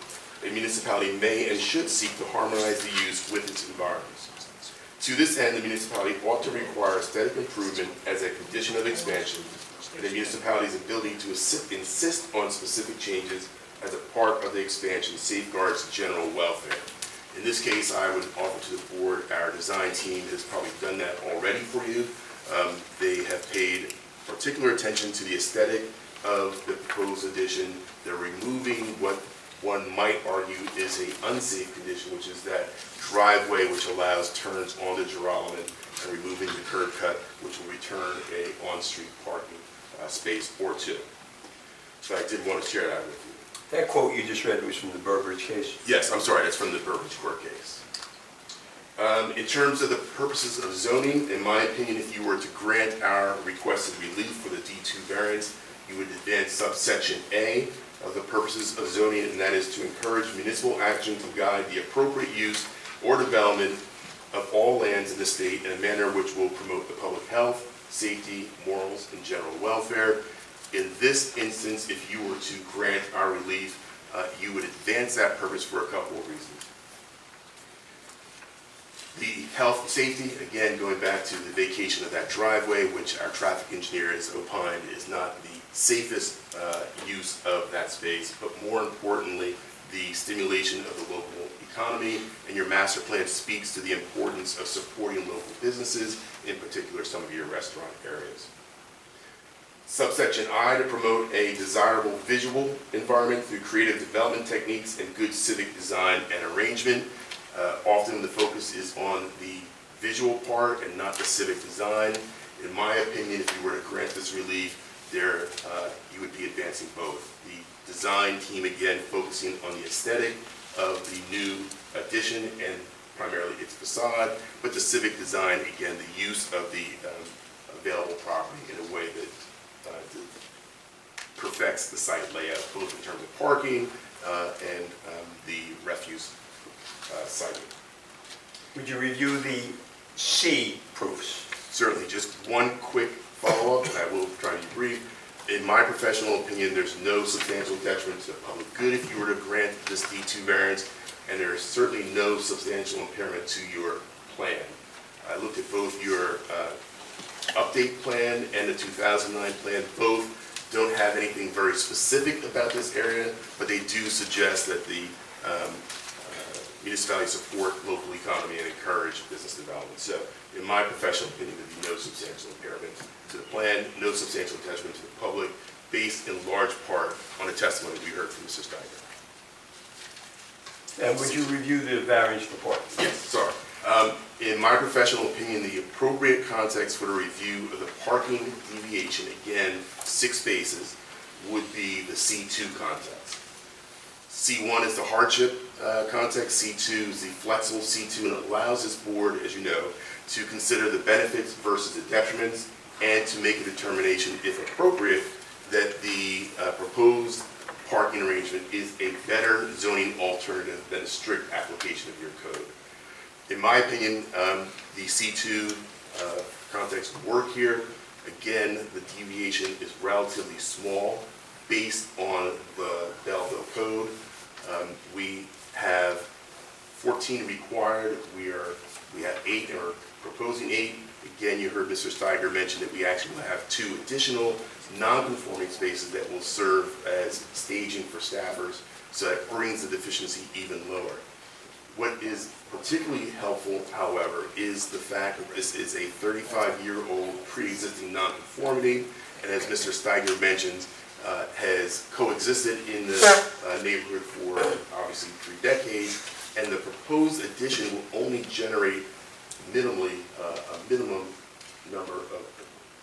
a municipality may and should seek to harmonize the use with its environments. To this end, the municipality ought to require aesthetic improvement as a condition of expansion, and the municipality's ability to insist on specific changes as a part of the expansion safeguards general welfare. In this case, I would offer to the board, our design team has probably done that already for you. They have paid particular attention to the aesthetic of the proposed addition. They're removing what one might argue is an unsafe condition, which is that driveway which allows turns onto Geralman, and removing the curb cut, which will return a on-street parking space or two. So I did want to share that with you. That quote you just read was from the Burbridge case? Yes, I'm sorry, that's from the Burbridge court case. In terms of the purposes of zoning, in my opinion, if you were to grant our requested relief for the D2 variance, you would advance subsection A of the purposes of zoning, and that is to encourage municipal action to guide the appropriate use or development of all lands in the state in a manner which will promote the public health, safety, morals, and general welfare. In this instance, if you were to grant our relief, you would advance that purpose for a couple of reasons. The health and safety, again, going back to the vacation of that driveway, which our traffic engineer has opined is not the safest use of that space, but more importantly, the stimulation of the local economy, and your master plan speaks to the importance of supporting local businesses, in particular some of your restaurant areas. Subsection I, to promote a desirable visual environment through creative development techniques and good civic design and arrangement. Often the focus is on the visual part and not the civic design. In my opinion, if you were to grant this relief, you would be advancing both. The design team, again, focusing on the aesthetic of the new addition and primarily its facade, but the civic design, again, the use of the available property in a way that perfects the site layout, both in terms of parking and the refuse siting. Would you review the C proofs? Certainly, just one quick follow-up, and I will try to be brief. In my professional opinion, there's no substantial detriment to the public good if you were to grant this D2 variance, and there is certainly no substantial impairment to your plan. I looked at both your update plan and the 2009 plan. Both don't have anything very specific about this area, but they do suggest that the municipality support local economy and encourage business development. So in my professional opinion, there'd be no substantial impairment to the plan, no substantial detriment to the public, based in large part on the testimony we heard from Mr. Steiger. And would you review the variance for parking? Yes, sorry. In my professional opinion, the appropriate context for the review of the parking deviation, again, 6 spaces, would be the C2 context. C1 is the hardship context, C2 is the flexible C2, and it allows this board, as you know, to consider the benefits versus the detriments and to make a determination, if appropriate, that the proposed parking arrangement is a better zoning alternative than a strict application of your code. In my opinion, the C2 context would work here. Again, the deviation is relatively small based on the Belleville code. We have 14 required. We have 8, and we're proposing 8. Again, you heard Mr. Steiger mention that we actually will have 2 additional non-conforming spaces that will serve as staging for staffers, so that brings the deficiency even lower. What is particularly helpful, however, is the fact that this is a 35-year-old pre-existing nonconformity, and as Mr. Steiger mentioned, has coexisted in the neighborhood for obviously 3 decades, and the proposed addition will only generate minimally a minimum number of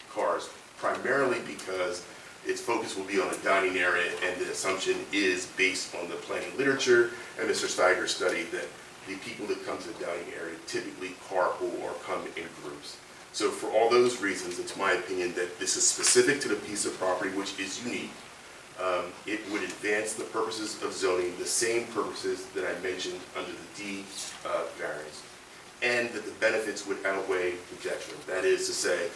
cars, primarily because its focus will be on the dining area, and the assumption is based on the planning literature and Mr. Steiger's study that the people that come to the dining area typically carpool or come in groups. So for all those reasons, it's my opinion that this is specific to the piece of property, which is unique. It would advance the purposes of zoning, the same purposes that I mentioned under the D variance, and that the benefits would outweigh the detriment. That is to say,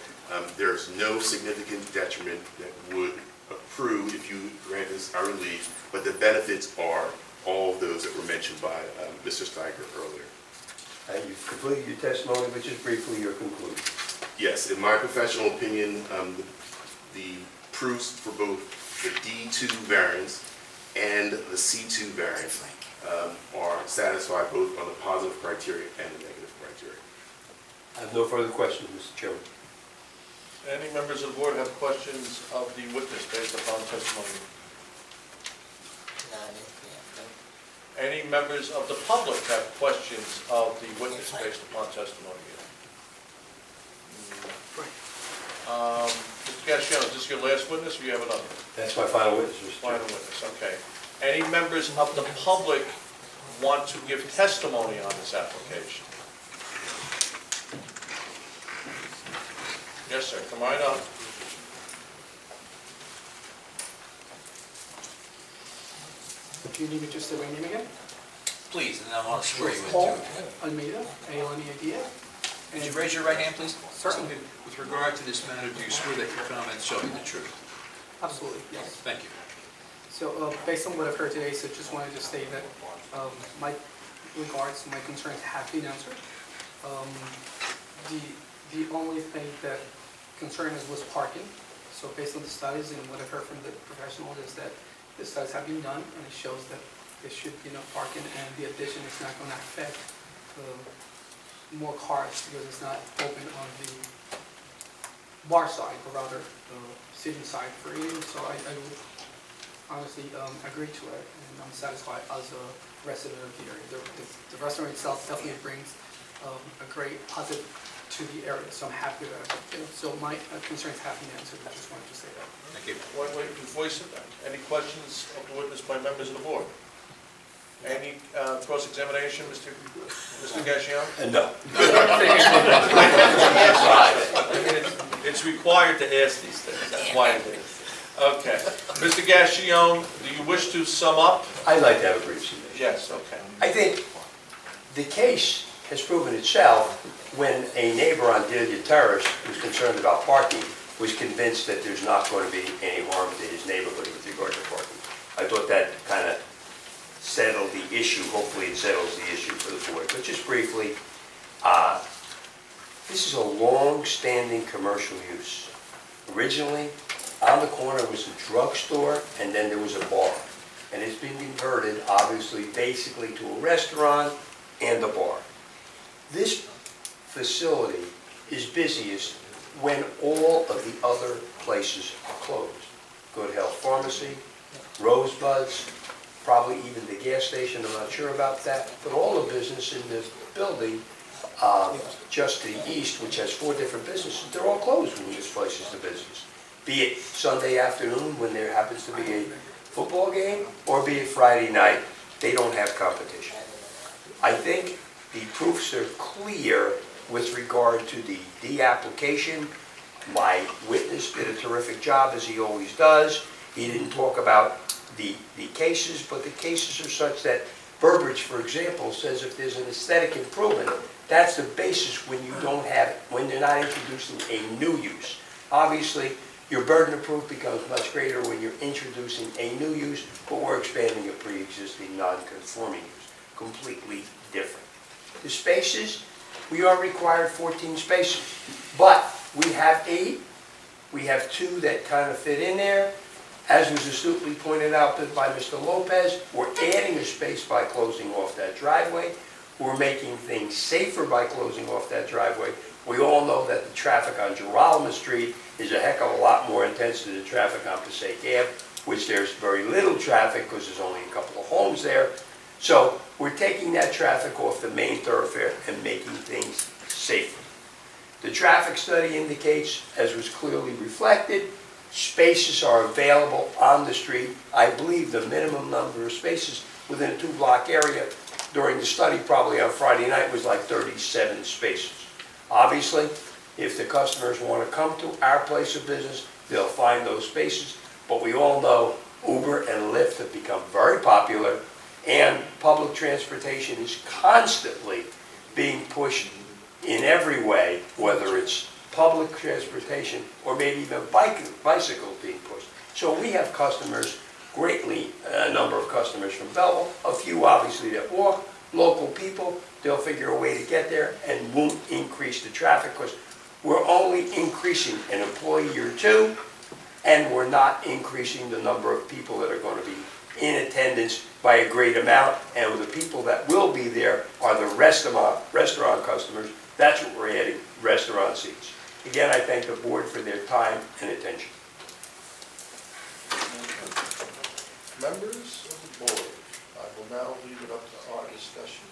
there's no significant detriment that would accrue if you grant this our relief, but the benefits are all of those that were mentioned by Mr. Steiger earlier. And you've completed your testimony, which is briefly your conclusion. Yes, in my professional opinion, the proofs for both the D2 variance and the C2 variance are satisfied both on the positive criteria and the negative criteria. I have no further questions, Mr. Chairman. Any members of the board have questions of the witness based upon testimony? Any members of the public have questions of the witness based upon testimony? Mr. Casciano, is this your last witness or you have another? That's my final witness, Mr. Final Chairman. witness, okay. Any members of the public want to give testimony on this application? Yes, sir, come right up. Do you need me just to say my name again? Please, and then I want to swear you in Paul too. Almeida, A-L-M-E-I-D-A. Would you raise your right hand, please? Certainly. With regard to this matter, do you swear that your comments shall be the truth? Absolutely, yes. Thank you. So based on what I've heard today, so just wanted to state that my regards, my concerns have been answered. The only thing that concerned us was parking. So based on the studies and what I've heard from the professional is that the studies have been done and it shows that there should be enough parking and the addition is not going to affect more cars because it's not open on the bar side, but rather the sitting side for eating. So I would honestly agree to it, and I'm satisfied as a resident of the area. The restaurant itself definitely brings a great positive to the area, so I'm happy with it. So my concerns have been answered, I just wanted to say that. Thank you. Wait, before you sit down, any questions of the witness by members of the board? Any cross-examination, Mr. Gassion? No. It's required to ask these things, that's why it is. Okay. Mr. Gassion, do you wish to sum up? I'd like to have a brief summation. Yes, okay. I think the case has proven itself when a neighbor on Delia Terrace who's concerned about parking was convinced that there's not going to be any harm to his neighborhood with regard to parking. I thought that kind of settled the issue. Hopefully it settles the issue for the board. But just briefly, this is a long-standing commercial use. Originally, on the corner was a drugstore and then there was a bar. And it's been converted, obviously, basically to a restaurant and a bar. This facility is busiest when all of the other places are closed. Good Health Pharmacy, Rosebud's, probably even the gas station, I'm not sure about that, but all the business in this building just to the east, which has 4 different businesses, they're all closed when this place is the business. Be it Sunday afternoon when there happens to be a football game, or be it Friday night, they don't have competition. I think the proofs are clear with regard to the de-application. My witness did a terrific job, as he always does. He didn't talk about the cases, but the cases are such that Burbridge, for example, says if there's an aesthetic improvement, that's the basis when you don't have, when they're not introducing a new use. Obviously, your burden of proof becomes much greater when you're introducing a new use, but we're expanding a pre-existing non-conforming use. Completely different. The spaces, we are required 14 spaces, but we have 8. We have 2 that kind of fit in there. As was astutely pointed out by Mr. Lopez, we're adding a space by closing off that driveway. We're making things safer by closing off that driveway. We all know that the traffic on Girolamo Street is a heck of a lot more intense than the traffic on Passaic Ave, which there's very little traffic because there's only a couple of homes there. So we're taking that traffic off the main thoroughfare and making things safer. The traffic study indicates, as was clearly reflected, spaces are available on the street. I believe the minimum number of spaces within a 2-block area during the study, probably on Friday night, was like 37 spaces. Obviously, if the customers want to come to our place of business, they'll find those spaces. But we all know Uber and Lyft have become very popular, and public transportation is constantly being pushed in every way, whether it's public transportation or maybe even bicycles being pushed. So we have customers, a number of customers from Belleville, a few obviously that walk, local people, they'll figure a way to get there and won't increase the traffic because we're only increasing an employee or 2, and we're not increasing the number of people that are going to be in attendance by a great amount, and the people that will be there are the restaurant customers. That's what we're adding, restaurant seats. Again, I thank the board for their time and attention. Members of the board, I will now leave it up to our discussion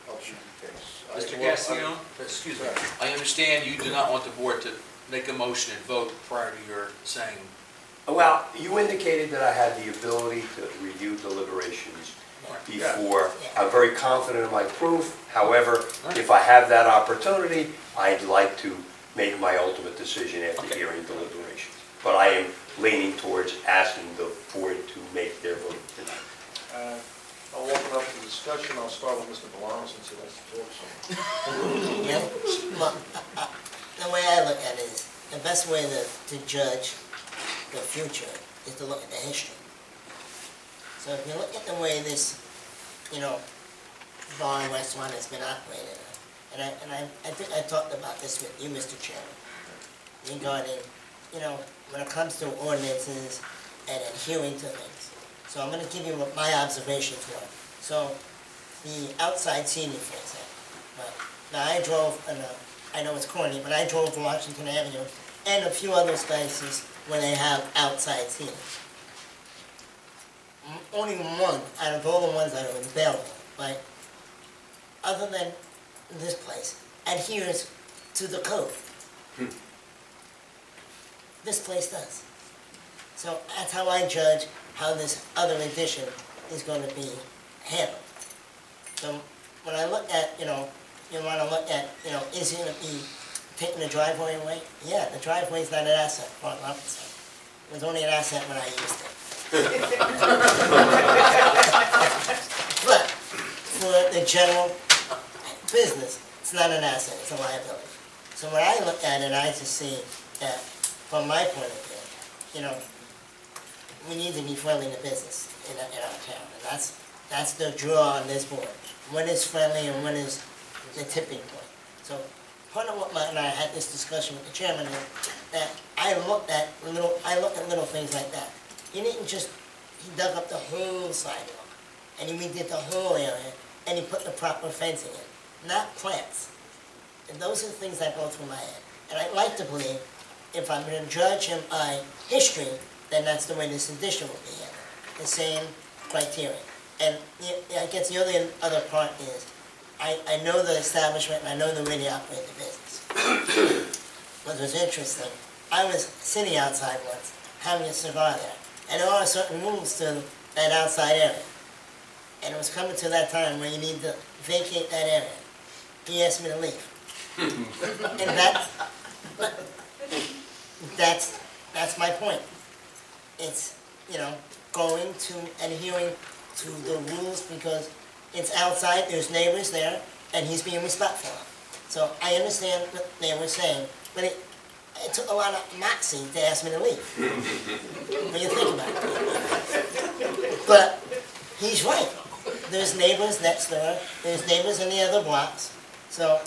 of the case. Mr. Gassion, excuse me, I understand you do not want the board to make a motion and vote prior to your saying. Well, you indicated that I had the ability to review deliberations before. I'm very confident in my proof. However, if I have that opportunity, I'd like to make my ultimate decision after hearing deliberations. But I am leaning towards asking the board to make their vote tonight. I'll open up the discussion. I'll start with Mr. Valano since he likes to talk so much. Yeah, well, the way I look at it is, the best way to judge the future is to look at the history. So if you look at the way this, bar and restaurant has been operated, and I think I talked about this with you, Mr. Chairman, regarding, when it comes to ordinances and adhering to things. So I'm going to give you what my observations were. So the outside seating, for example. Now I drove, I know it's corny, but I drove to Washington Avenue and a few other spaces where they have outside seating. only one out of all the ones that are in Belleville, right, other than this place, adheres to the code. This place does. So that's how I judge how this other addition is gonna be handled. So when I look at, you wanna look at, is it gonna be taking the driveway away? Yeah, the driveway's not an asset, for opposite. It was only an asset when I used it. But for the general business, it's not an asset, it's a liability. So when I look at it, I just see that, from my point of view, we need to be friendly to business in our town. And that's the draw on this board. When is friendly and when is the tipping point? So part of what and I had this discussion with the chairman, that I look at little things like that. He didn't just, he dug up the whole sidewalk, and he redid the whole area, and he put the proper fencing in, not plants. And those are the things that go through my head. And I'd like to believe, if I'm gonna judge him by history, then that's the way this addition will be handled, the same criteria. And I guess the other part is, I know the establishment, and I know the way they operate the business. What was interesting, I was sitting outside once, having a cigar there, and there are certain rules to that outside area. And it was coming to that time where you need to vacate that area. He asked me to leave. And that's my point. It's, going to, adhering to the rules, because it's outside, there's neighbors there, and he's being respectful. So I understand what they were saying, but it took a lot of moxie to ask me to leave. When you think about it. But he's right. There's neighbors next door, there's neighbors in the other blocks, so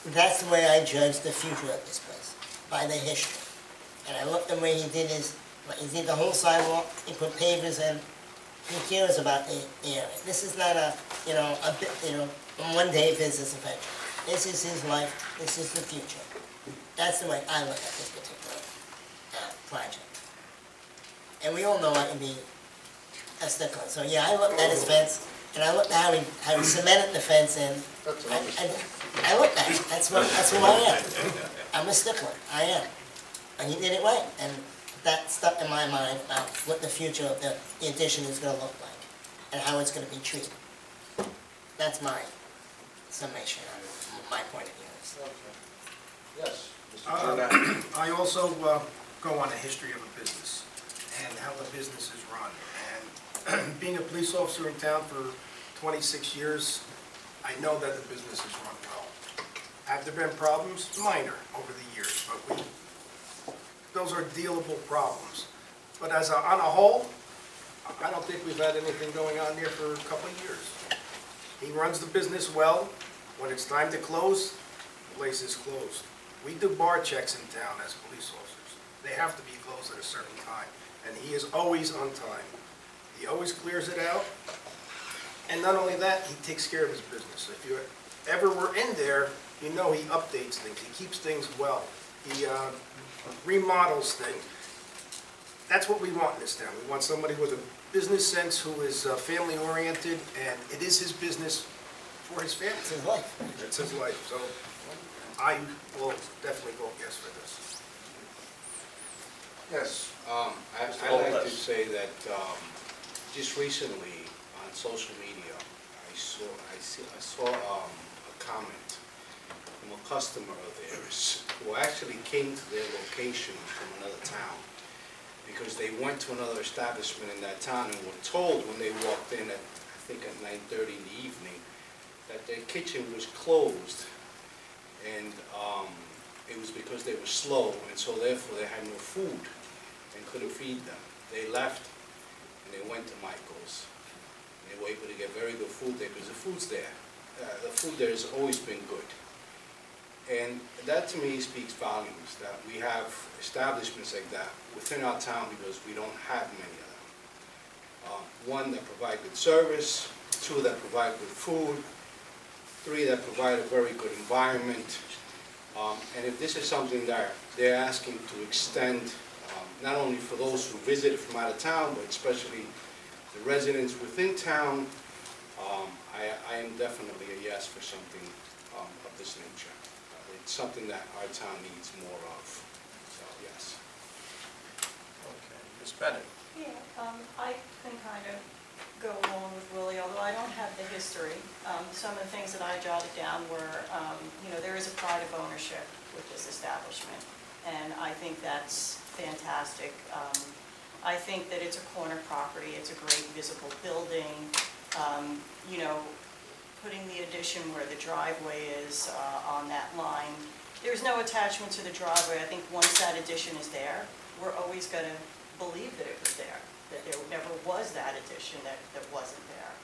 that's the way I judge the future of this place, by the history. And I looked the way he did he did the whole sidewalk, he put pavers in, he cares about the area. This is not a one-day business event. This is his life, this is the future. That's the way I look at this particular project. And we all know I can be a stickler. So yeah, I looked at his fence, and I looked at how he cemented the fence in. I looked at it, that's who I am. I'm a stickler, I am. And he did it right, and that stuck in my mind about what the future of the addition is gonna look like, and how it's gonna be treated. That's my summation of my point of view. Yes, Mr. Giordano. I also go on the history of a business and how the business is run. And being a police officer in town for 26 years, I know that the business is run well. Have there been problems? Minor over the years, but those are dealable problems. But on a whole, I don't think we've had anything going on there for a couple of years. He runs the business well. When it's time to close, the place is closed. We do bar checks in town as police officers. They have to be closed at a certain time, and he is always on time. He always clears it out, and not only that, he takes care of his business. If you ever were in there, he updates things, he keeps things well, he remodels things. That's what we want in this town. We want somebody with a business sense who is family-oriented, and it is his business for his family. It's his life. It's his life, so I will definitely vote yes for this. Yes, I'd like to say that just recently on social media, I saw a comment from a customer of theirs who actually came to their location from another town because they went to another establishment in that town and were told when they walked in at, I think at 9:30 in the evening, that their kitchen was closed, and it was because they were slow, and so therefore they had no food and couldn't feed them. They left and they went to Michael's. They were able to get very good food there because the food's there. The food there has always been good. And that to me speaks volumes, that we have establishments like that within our town because we don't have many of them. One, that provide good service, two, that provide good food, three, that provide a very good environment. And if this is something that they're asking to extend, not only for those who visit from out of town, but especially the residents within town, I am definitely a yes for something of this nature. It's something that our town needs more of, so yes. Okay. Ms. Bennett? Yeah, I can kind of go along with Willie, although I don't have the history. Some of the things that I jotted down were, there is a pride of ownership with this establishment, and I think that's fantastic. I think that it's a corner property, it's a great visible building. Putting the addition where the driveway is on that line, there's no attachment to the driveway. I think once that addition is there, we're always going to believe that it was there, that there never was that addition that wasn't there.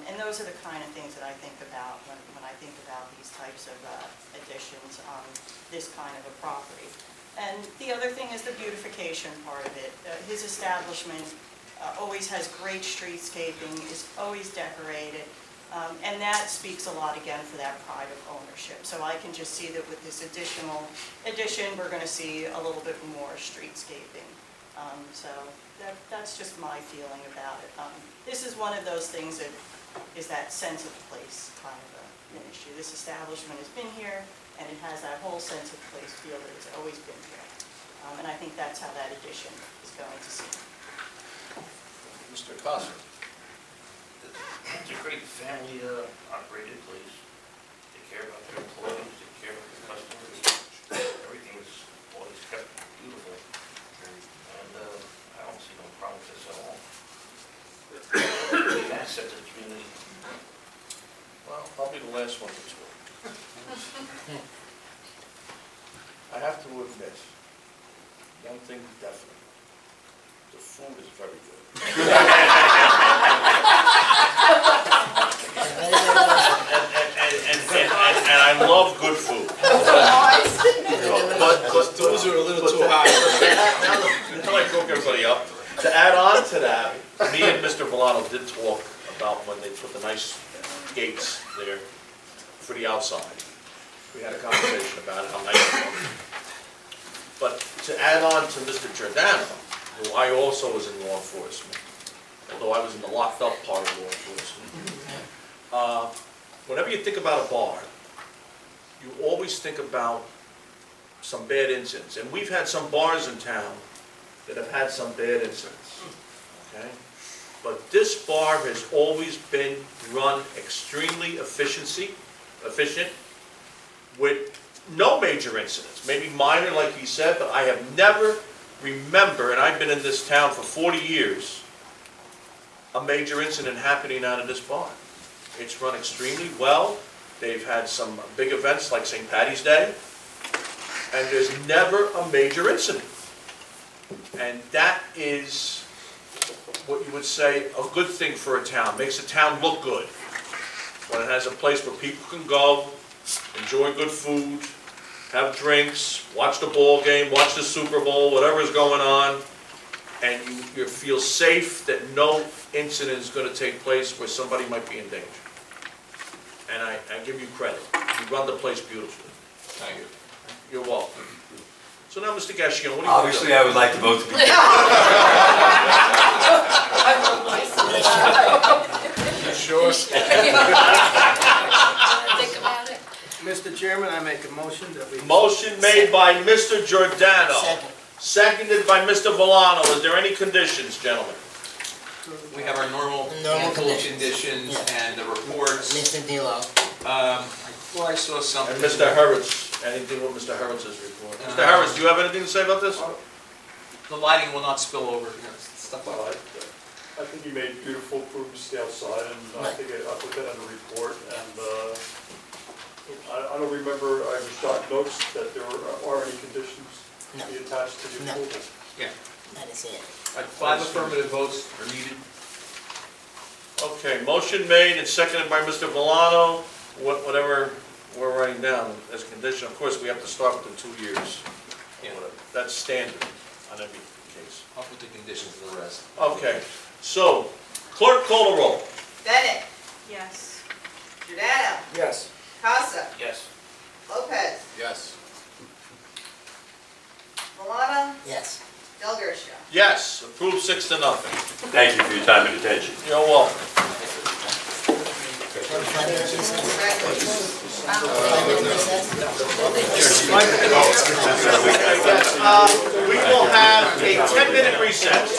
And those are the kind of things that I think about when I think about these types of additions on this kind of a property. And the other thing is the beautification part of it. His establishment always has great streetscaping, is always decorated, and that speaks a lot again for that pride of ownership. So I can just see that with this addition, we're going to see a little bit more streetscaping. So that's just my feeling about it. This is one of those things that is that sense of place kind of an issue. This establishment has been here, and it has that whole sense of place feel that it's always been here. And I think that's how that addition is going to seem. Mr. Costa? It's a great family-operated place. They care about their employees, they care about their customers. Everything is always kept beautiful. And I don't see no problem with this at all. It's an asset to the community. Well, I'll be the last one to talk. I have to admit, one thing definitely, the food is very good. And I love good food. But Those are a little too high. Until I broke everybody up. To add on to that, me and Mr. Villano did talk about when they put the nice gates there for the outside. We had a conversation about it, how nice it was. But to add on to Mr. Giordano, who I also was in law enforcement, although I was in the locked up part of law enforcement, whenever you think about a bar, you always think about some bad incidents. And we've had some bars in town that have had some bad incidents, okay? But this bar has always been run extremely efficient, with no major incidents, maybe minor like he said, but I have never remember, and I've been in this town for 40 years, a major incident happening out of this bar. It's run extremely well. They've had some big events like St. Patty's Day, and there's never a major incident. And that is what you would say a good thing for a town. Makes a town look good. When it has a place where people can go, enjoy good food, have drinks, watch the ball game, watch the Super Bowl, whatever is going on, and you feel safe that no incident is going to take place where somebody might be in danger. And I give you credit. You run the place beautifully. Thank you. You're welcome. So now, Mr. Gassion, what do you Obviously, I would like to vote to be. Sure. Think about it. Mr. Chairman, I make a motion that we... Motion made by Mr. Giordano. Second. Seconded by Mr. Villano. Is there any conditions, gentlemen? We have our normal Normal handful of conditions. conditions Yeah. and the reports. Mr. Dilo. Well, I saw something. And Mr. Hurwitz, anything with Mr. Hurwitz's report? Mr. Hurwitz, do you have anything to say about this? The lighting will not spill over, stuff like that. I think you made beautiful improvements to the outside, and I think I put that in the report, and I don't remember, I was jotting notes that there are any conditions to be attached to the No. approval. Yeah. That is it. 5 affirmative votes are needed. Okay, motion made and seconded by Mr. Villano. Whatever we're writing down as condition, of course, we have to start with the 2 years. Yeah. That's standard on every case. I'll put the conditions to the rest. Okay, so clerk call the roll. Bennett, Yes. Giordano, Yes. Casa, Yes. Lopez, Yes. Milano, Yes. Del Garcia. Yes, approved 6-0. Thank you for your time and attention. You're welcome. We will have a 10-minute recess.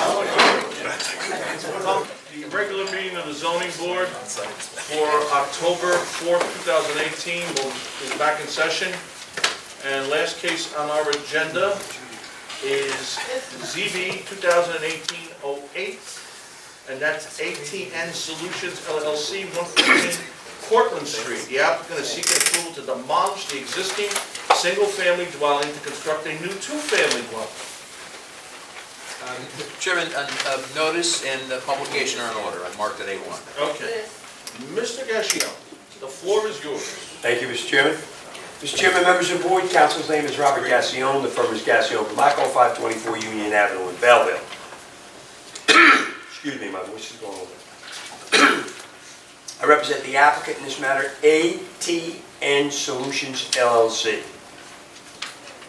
The regular meeting of the zoning board for October 4th, 2018 is back in session. And last case on our agenda is ZB 2018-08, and that's ATN Solutions LLC, 114 Cortlandt Street. The applicant is seeking approval to demolish the existing single-family dwelling to construct a new two-family dwelling. Mr. Chairman, notice and publication are in order. I marked it A1. Okay. Mr. Gassion, the floor is yours. Thank you, Mr. Chairman. Mr. Chairman, members of the board, council's name is Robert Gassion. The firm is Gassion Blanco, 524 Union Avenue in Belleville. Excuse me, my voice is going over. I represent the applicant in this matter, ATN Solutions LLC.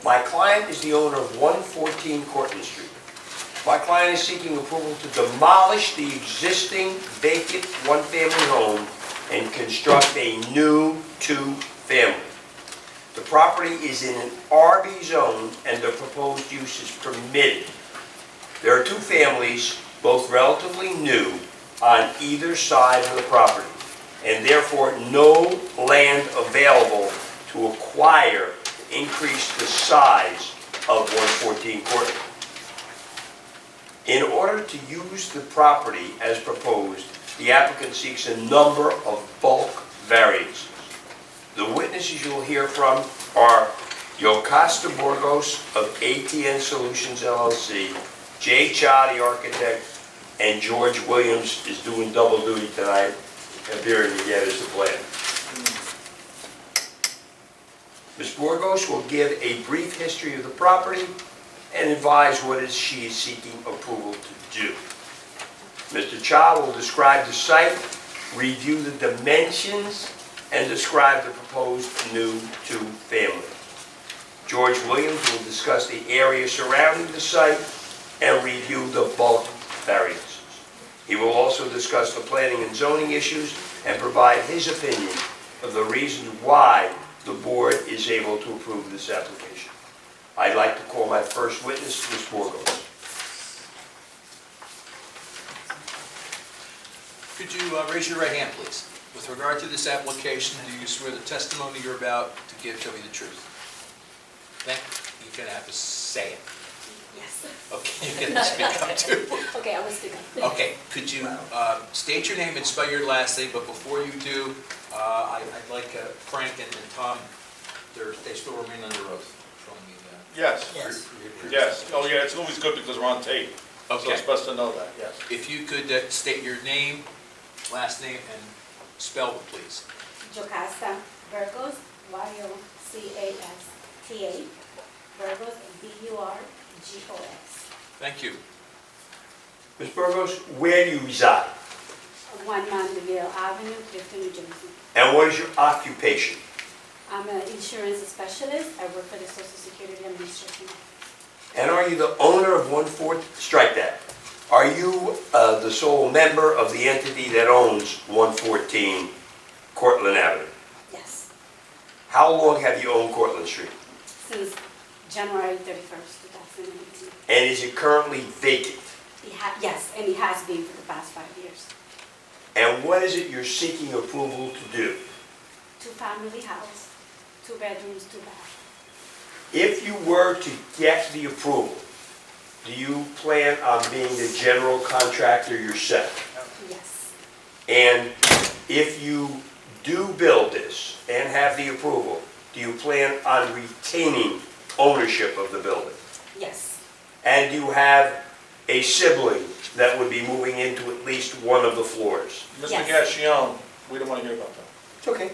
My client is the owner of 114 Cortlandt Street. My client is seeking approval to demolish the existing vacant one-family home and construct a new two-family. The property is in an RB zone and the proposed use is permitted. There are two families, both relatively new, on either side of the property, and therefore no land available to acquire to increase the size of 114 Cortlandt. In order to use the property as proposed, the applicant seeks a number of bulk variances. The witnesses you will hear from are Yocasta Burgos of ATN Solutions LLC, Jay Cha, the architect, and George Williams is doing double duty tonight, appearing again as the planner. Ms. Burgos will give a brief history of the property and advise what it is she is seeking approval to do. Mr. Cha will describe the site, review the dimensions, and describe the proposed new two-family. George Williams will discuss the area surrounding the site and review the bulk variances. He will also discuss the planning and zoning issues and provide his opinion of the reason why the board is able to approve this application. I'd like to call my first witness, Ms. Burgos. Could you raise your right hand, please? With regard to this application, do you swear the testimony you're about to give shall be the truth? Thank you. You're going to have to say it. Yes. Okay, you're going to speak up too. Okay, I will speak up. Okay, could you state your name and spell your last name, but before you do, I'd like Frank and Tom, they still remain under oath from the... Yes. Yes. Yes. Oh, yeah, it's always good because we're on tape. So Okay. it's best to know that, yes. If you could state your name, last name, and spell it, please. Yocasta Burgos, Y-O-C-A-S-T-A, Burgos, B-U-R-G-O-S. Thank you. Ms. Burgos, where do you reside? 1 Mandeville Avenue, Clifton, New Jersey. And what is your occupation? I'm an insurance specialist. I work for the Social Security Administration. And are you the owner of 1/4? Strike that. Are you the sole member of the entity that owns 114 Cortlandt Avenue? Yes, How long have you owned Cortlandt Street? since January 31st, 2018. And is it currently vacant? Yes, and it has been for the past 5 years. And what is it you're seeking approval to do? Two-family house, 2 bedrooms, 2 baths. If you were to get the approval, do you plan on being the general contractor yourself? Yes, And if you do build this and have the approval, do you plan on retaining ownership of the building? yes, And do you have a sibling that would be moving into at least one of the floors? Mr. Yes. Gassion, we don't want to hear about that, It's okay.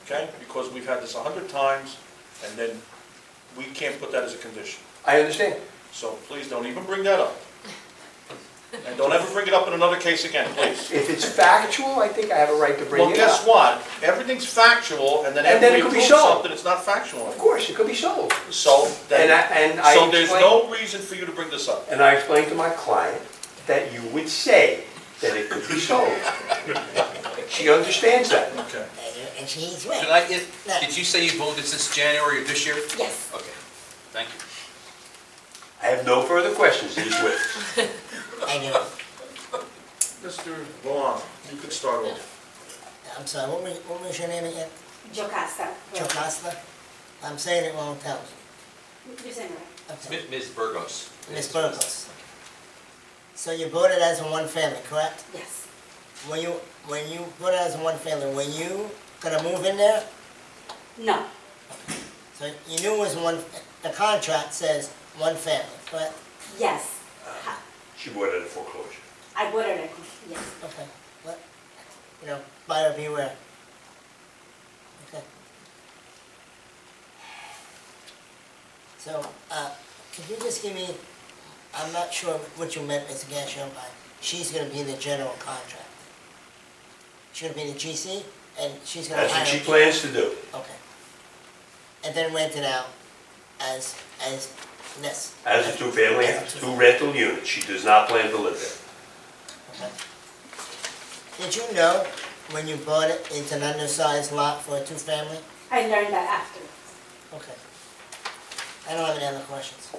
okay? Because we've had this 100 times, and then we can't put that as a condition. I understand. So please don't even bring that up. And don't ever bring it up in another case again, please. If it's factual, I think I have a right to bring Well, it guess up. what? Everything's factual, and then And then after it we could be approve sold. something, it's not factual. Of course, it could be sold. So, then, And I so there's explained- no reason for you to bring this up. And I explained to my client that you would say that it could be sold. She understands that. Okay. And she's right. Did you say you voted since January of this year? Yes. Okay, thank you. I have no further questions, he's with. Thank you. Mr. Valano, you could start off. I'm sorry, what was your name again? Jocasta. Jocasta? I'm saying it wrong, tell me. You're saying right. Okay. Ms. Burgos. Ms. Burgos. So you bought it as a one-family, correct? Yes. When you bought it as a one-family, were you gonna move in there? No. So you knew it was one, the contract says one family, correct? Yes. She bought it at foreclosure. I bought it, yes. Okay, what, buyer beware. Okay. So, could you just give me, I'm not sure what you meant, Mr. Gassion, by she's gonna be the general contractor. She's gonna be the GC, and she's gonna hire... That's what she plans to do. Okay. And then rent it out as this. As a two-family house, 2 rental units. She does not plan to live there. Okay. Did you know when you bought it, it's an undersized lot for a two-family? I learned that after. Okay. I don't have any other questions.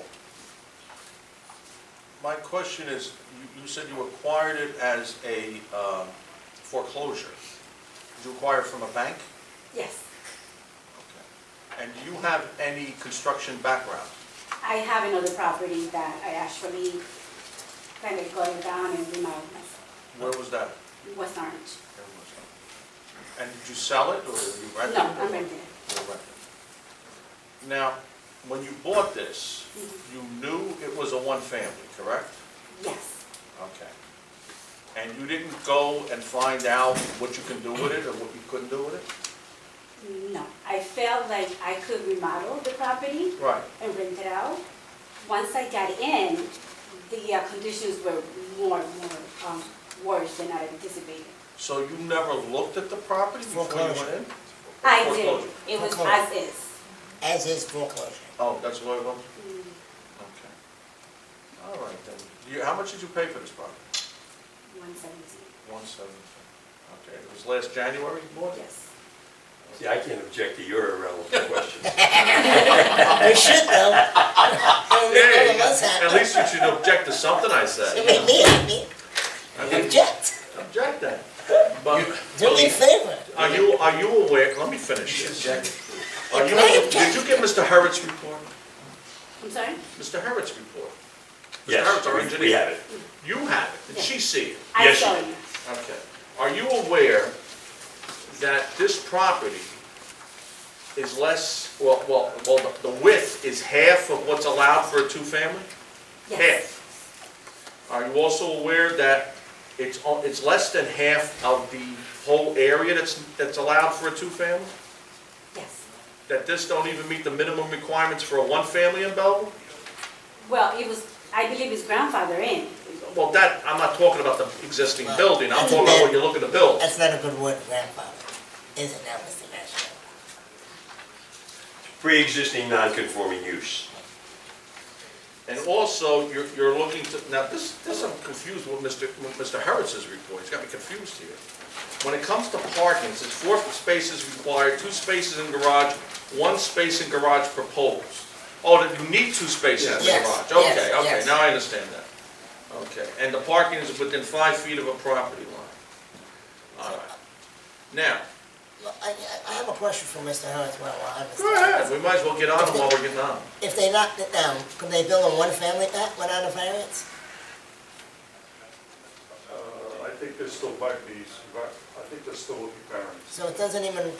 My question is, you said you acquired it as a foreclosure. Did you acquire it from a bank? Yes. Okay. And do you have any construction background? I have another property that I actually kind of got it down and remodeled myself. Where was that? West Orange. And did you sell it, or you rented it? No, I'm renting it. You rented it. Now, when you bought this, you knew it was a one-family, correct? Yes. Okay. And you didn't go and find out what you can do with it, or what you couldn't do with it? No, I felt like I could remodel the property Right. and rent it out. Once I got in, the conditions were more worse than I anticipated. So you never looked at the property before you went in? I did. Foreclosure. It was Foreclosure. as is. As is foreclosure. Oh, that's what it was? Okay. All right, then. How much did you pay for this property? 117. 117. Okay, it was last January you bought it? Yes. See, I can't object to your irrelevant questions. You should though. At least you should object to something I said. Me, object. Object then. But Do me a favor. are you aware, let me finish this. Are you, Can I object? did you get Mr. Herritt's report? I'm sorry? Mr. Herritt's report? Mr. Yes, Herritt's our we engineer. have it. You have it. Did she see it? I Yes, saw you- you. Okay. Are you aware that this property is less, well, the width is half of what's allowed for a two-family? Yes. Half. Are you also aware that it's less than half of the whole area that's allowed for a two-family? Yes. That this don't even meet the minimum requirements for a one-family in Belleville? Well, I believe his grandfather in. Well, I'm not talking about the existing Well, building, I'm that's a talking about bad- what you're looking to build. That's not a good word, grandfather. Is it now, Mr. Gassion? Pre-existing non-conforming use. And also, you're looking to, now this I'm confused with Mr. Harris's report, he's got me confused here. When it comes to parking, it says 4 spaces required, 2 spaces in garage, 1 space in garage proposed. Oh, that you need 2 spaces in the Yes, garage, yes, okay, yes. now I understand that. Okay, and the parking is within 5 feet of a property line. All right. Now, Well, I have a question for Mr. Harris while I'm... go ahead, we might as well get on them while we're getting on. If they knocked it down, could they build a one-family back without a variance? I think there still might be, I think there still will be variance. So it doesn't even,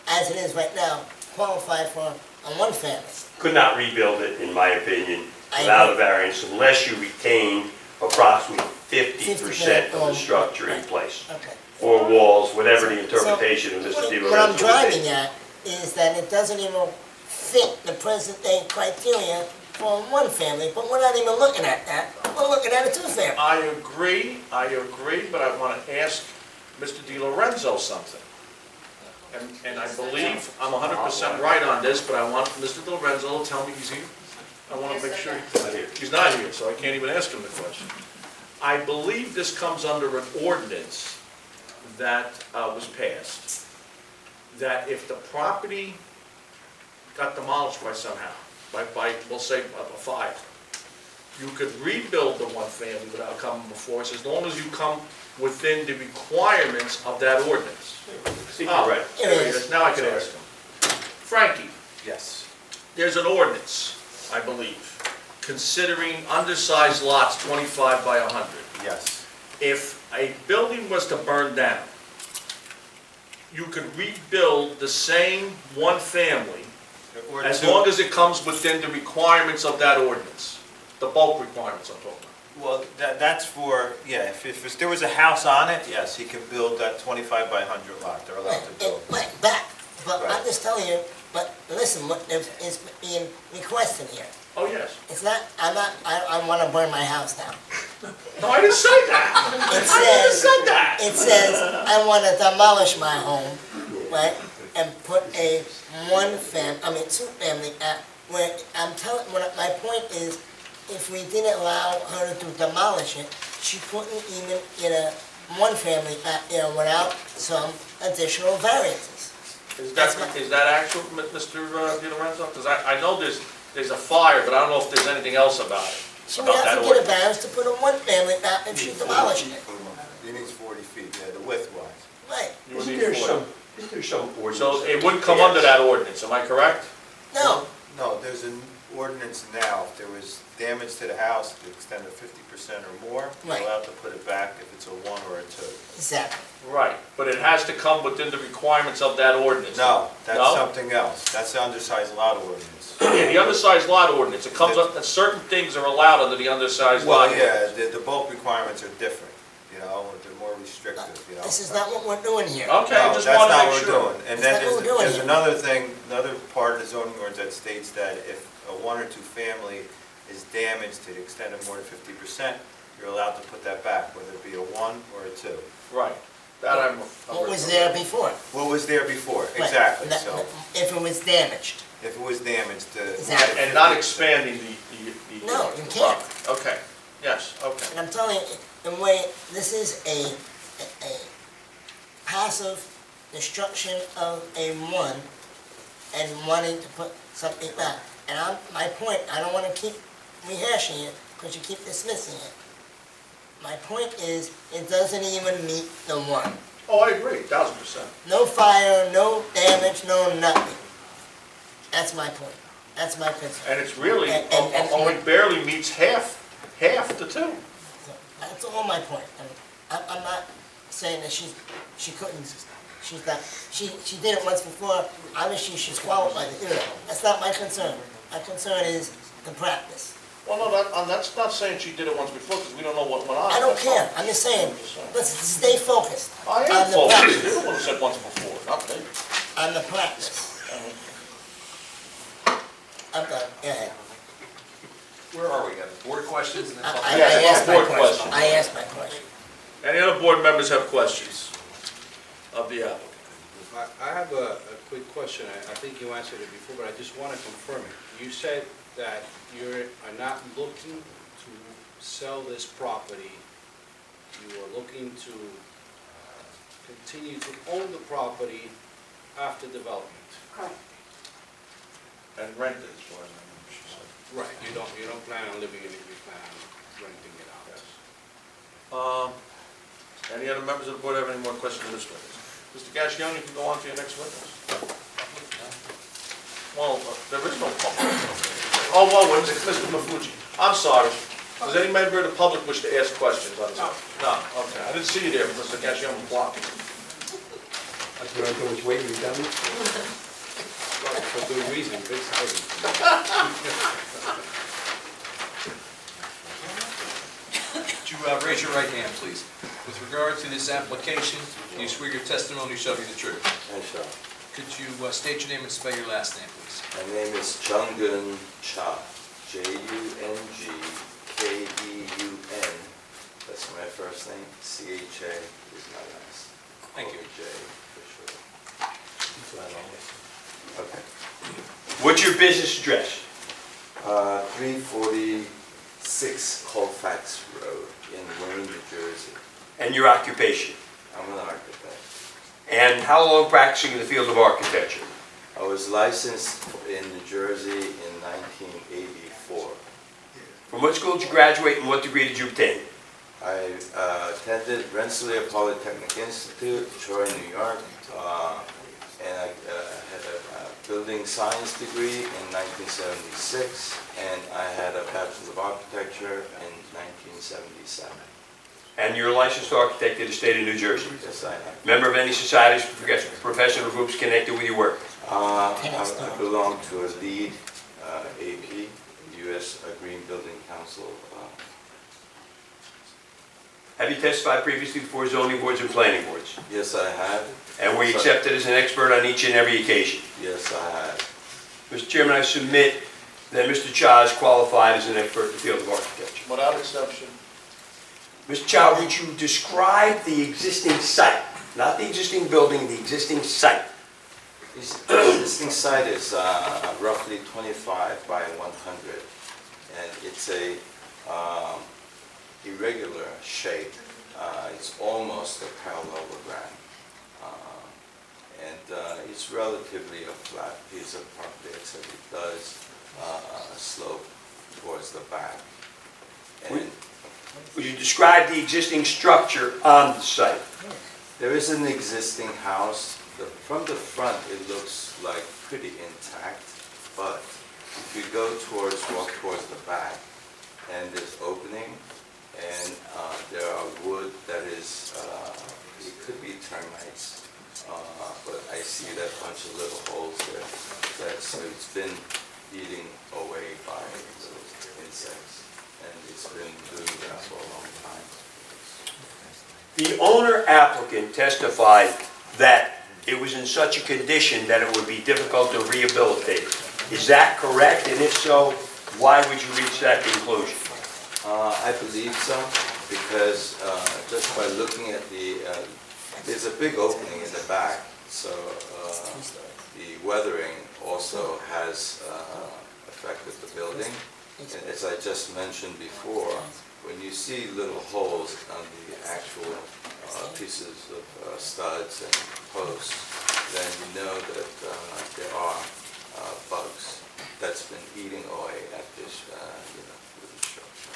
as it is right now, qualify for a one-family? Could not rebuild it, in my opinion, I without a agree. variance unless you retain approximately 50% of the structure in Right. place. Okay. Or walls, whatever the interpretation of Mr. What Di I'm Lorenzo would driving be. at is that it doesn't even fit the present-day criteria for one family, but we're not even looking at that. we're looking at a two-family. I agree, but I want to ask Mr. Di Lorenzo something. And I believe I'm 100% right on this, but I want Mr. Di Lorenzo to tell me he's here. I want to make sure he's not here, so I can't even ask him the question. I believe this comes under an ordinance that was passed, that if the property got demolished by somehow, by we'll say, a fire, you could rebuild the one family without coming before us, as long as you come within the requirements of that ordinance. Correct. There he is. Now I can ask him. Frankie, Yes. there's an ordinance, I believe, considering undersized lots 25 by 100. Yes. If a building was to burn down, you could rebuild the same one family as long as it comes within the requirements of that ordinance, the bulk requirements I'm talking about. Well, that's for, yeah, if there was a house on it, yes, he could build that 25 by 100 lot, they're allowed to build. Like that, but I'm Right. just telling you, but listen, what is being requested here. Oh, yes. It's not, I want to burn my house down. No, I didn't say that. It I never says, said that. it says, I want to demolish my home, right, and put a two-family, where I'm telling, my point is, if we didn't allow her to demolish it, she couldn't even get a one-family, without some additional variances. Is that actual, Mr. Di Lorenzo? Because I know there's a fire, but I don't know if there's anything else about it. She would have to get a variance to put a one-family back if she demolished it. He needs 40 feet, yeah, the width-wise. Right. You would Isn't need there 40. some ordinance? So it wouldn't come under that ordinance, am I correct? No, No, there's an ordinance now, if there was damage to the house to the extent of 50% or more, you're Right. allowed to put it back if it's a 1 or a 2. exactly. Right, but it has to come within the requirements of that ordinance. No, that's No? something else, that's the undersized lot ordinance. Yeah, the undersized lot ordinance, it comes up that certain things are allowed under the undersized lot Well, yeah, ordinance. the bulk requirements are different, they're more restrictive, This is not what we're doing here. Okay, No, just that's want to not make what sure. we're doing. And That's then not what we're doing there's here. another thing, another part of the zoning ordinance that states that if a 1 or 2 family is damaged to the extent of more than 50%, you're allowed to put that back, whether it be a 1 or a 2. Right, that I'm. What was there before? What was there before, Right. exactly, That- so If it was damaged. if it was damaged to... Exactly. And not expanding the. No, you can't. Okay, yes, okay. And I'm telling you, in a way, this is a passive destruction of a one and wanting to put something back. And my point, I don't want to keep rehashing it because you keep dismissing it. My point is, it doesn't even meet the one. Oh, I agree, 1000%. No fire, no damage, no nothing. That's my point. That's my concern. And it's really, And- only barely meets half the two. So that's all my point. I'm not saying that she couldn't, she did it once before, obviously she's qualified to do it. That's not my concern. My concern is the practice. Well, no, that's not saying she did it once before, because we don't know what went on. I don't care, I'm just saying, let's stay focused. I on am the focused, practice. you're the one who said once before, not me. On the practice. I'm done, go ahead. Where are we? Got board questions and then I public? Yes, asked my board question. question. I asked my question. Any other board members have questions of the applicant? I have a quick question. I think you answered it before, but I just want to confirm it. You said that you are not looking to sell this property. You are looking to continue to own the property after development. Correct. And rent it, as far as I remember, she said. Right. You don't plan on living in it, you plan on renting it out. Any other members of the board have any more questions of this witness? Mr. Gassion, you can go on to your next witness. Well, there is no public. Oh, well, wait, Mr. Mafucci, I'm sorry. Does any member of the public wish to ask questions on this? No, okay. I didn't see you there, Mr. Gassion, on the clock. I was going to wait, you done? For good reason, Vince Howard. Would you raise your right hand, please? With regard to this application, do you swear your testimony shall be the truth? I shall. Could you state your name and spell your last name, please? My name is Jungun Cha, Jungkcha. Keun. That's my first name. Cha is my last. Thank you. J for short. Okay. What's your business address? 346 Colfax Road in Wayne, New Jersey. And your occupation? I'm an architect. And how long practicing in the field of architecture? I was licensed in New Jersey in 1984. From what school did you graduate and what degree did you obtain? I attended Rensselaer Polytechnic Institute, Troy, New York, and I had a building science degree in 1976, and I had a Bachelor of Architecture in 1977. And you're a licensed architect in the state of New Jersey? Yes, I am. Member of any societies, professional groups connected with your work? I belong to a LEED AP, U.S. Green Building Council. Have you testified previously before zoning boards and planning boards? Yes, I have. And were you accepted as an expert on each and every occasion? Yes, I have. Mr. Chairman, I submit that Mr. Cha is qualified as an expert in the field of architecture. Without exception. Mr. Cha, would you describe the existing site? Not the existing building, the existing site. This existing site is roughly 25 by 100, and it's a irregular shape. It's almost a parallelogram, and it's relatively a flat piece of property, except it does slope towards the back. And would you describe the existing structure on the site? there is an existing house. From the front, it looks like pretty intact, but if you walk towards the back, and there's opening, and there are wood that is, it could be termites, but I see that bunch of little holes there. So it's been eating away by those insects, and it's been doing that for a long time. The owner applicant testified that it was in such a condition that it would be difficult to rehabilitate it. Is that correct? And if so, why would you reach that conclusion? I believe so, because just by looking at there's a big opening in the back, so the weathering also has affected the building. And as I just mentioned before, when you see little holes on the actual pieces of studs and posts, then you know that there are bugs that's been eating away at this wooden structure.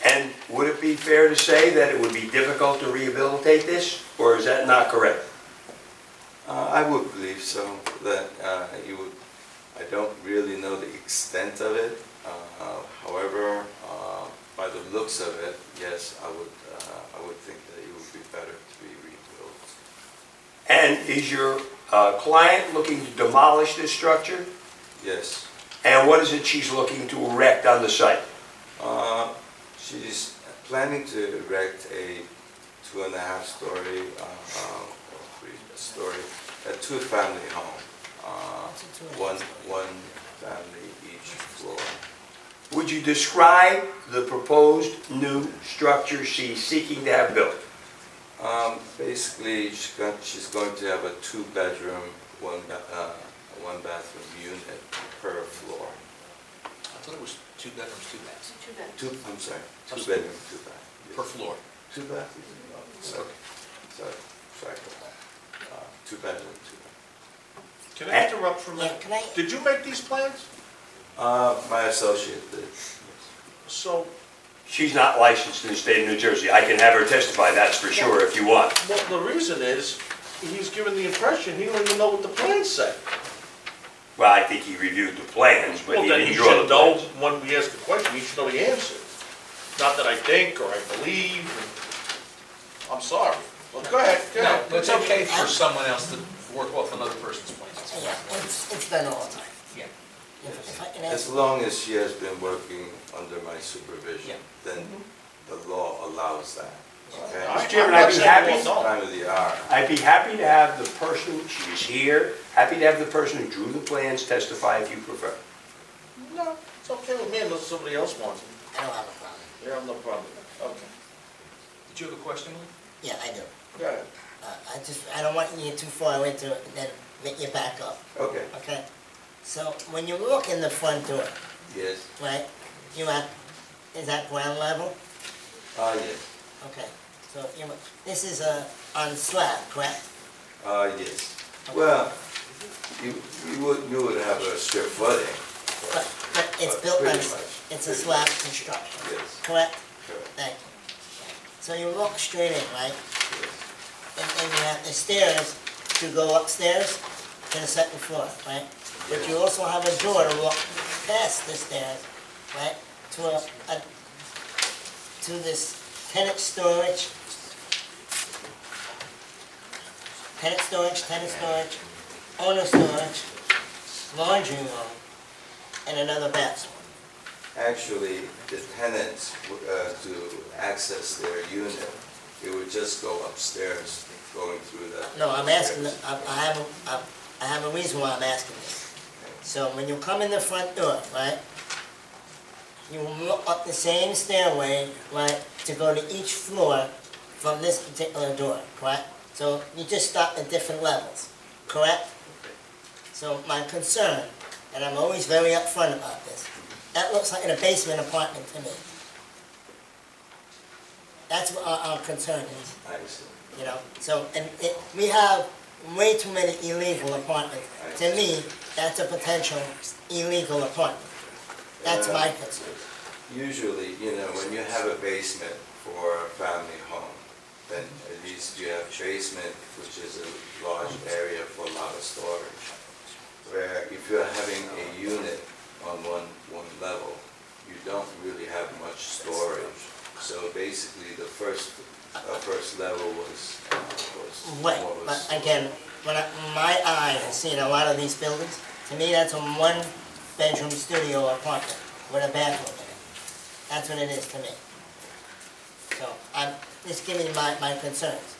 And would it be fair to say that it would be difficult to rehabilitate this, or is that not correct? I would believe so, that you would. I don't really know the extent of it. However, by the looks of it, yes, I would think that it would be better to be rebuilt. And is your client looking to demolish this structure? Yes. And what is it she's looking to erect on the site? She's planning to erect a 2.5-story, or 3-story, a two-family home. One family each floor. Would you describe the proposed new structure she's seeking to have built? Basically, she's going to have a 2-bedroom, one-bathroom unit per floor. I thought it was 2 bedrooms, 2 baths. 2 bedrooms. 2-bedroom, 2-bath. Per floor. 2 bathrooms? Oh, sorry. Sorry. 2-bedroom, 2-bath. Can I interrupt for a minute? Can I? Did you make these plans? My associate did. So, She's not licensed in the state of New Jersey. I can have her testify, that's for sure, if you want. well, the reason is, he's given the impression he don't even know what the plans say. Well, I think he reviewed the plans, but Well, he then didn't he draw the should know, plans. when we ask the question, he should know the answer. Not that I think or I believe. I'm sorry. Well, go ahead. No, it's okay for someone else to work off another person's plans. Yeah, it's done all the time. Yeah. If I can As ask, long as she has been working under my supervision, Yeah. then the law allows that. Okay? Mr. Chairman, I'd be happy, Time of the hour. I'd be happy to have the person, she's here, happy to have the person who drew the plans testify if you prefer. No, It's okay with me unless somebody else wants it. I don't have a problem. You have no problem. Okay. Did you have a question, Lee? Yeah, I do. Go ahead. I don't want you to get too far into it and then make you back up, Okay, okay? So when you walk in the front door, yes, right, is that ground level? yes, Okay, so this is on slab, correct? yes. Well, you would have a strip footing, But it's But built on, pretty much, it's a pretty slab much. construction, yes, correct? correct, Thank you. So you walk straight in, right? yes, And you have the stairs to go upstairs to the second floor, right? But you also have a door to walk past the stairs, right? To this tenant storage, owner storage, laundry room, and another bathroom. Actually, the tenants, to access their unit, it would just go upstairs, going through the... No, I'm asking, stairs. I have a reason why I'm asking this. So when you come in the front door, right, you walk up the same stairway, right, to go to each floor from this particular door, correct? So you just stop at different levels, correct? So my concern, and I'm always very upfront about this, that looks like a basement apartment to me. That's what our concern is. I see. You know, so, we have way too many illegal apartments. To me, that's a potential illegal apartment. That's my concern. Usually, when you have a basement for a family home, then at least you have basement, which is a large area for a lot of storage. Where if you're having a unit on one level, you don't really have much storage. So basically, the first level was Right, what but was... again, my eye has seen a lot of these buildings, to me, that's a one-bedroom studio apartment with a bathroom in it. That's what it is to me. So, I'm just giving my concerns.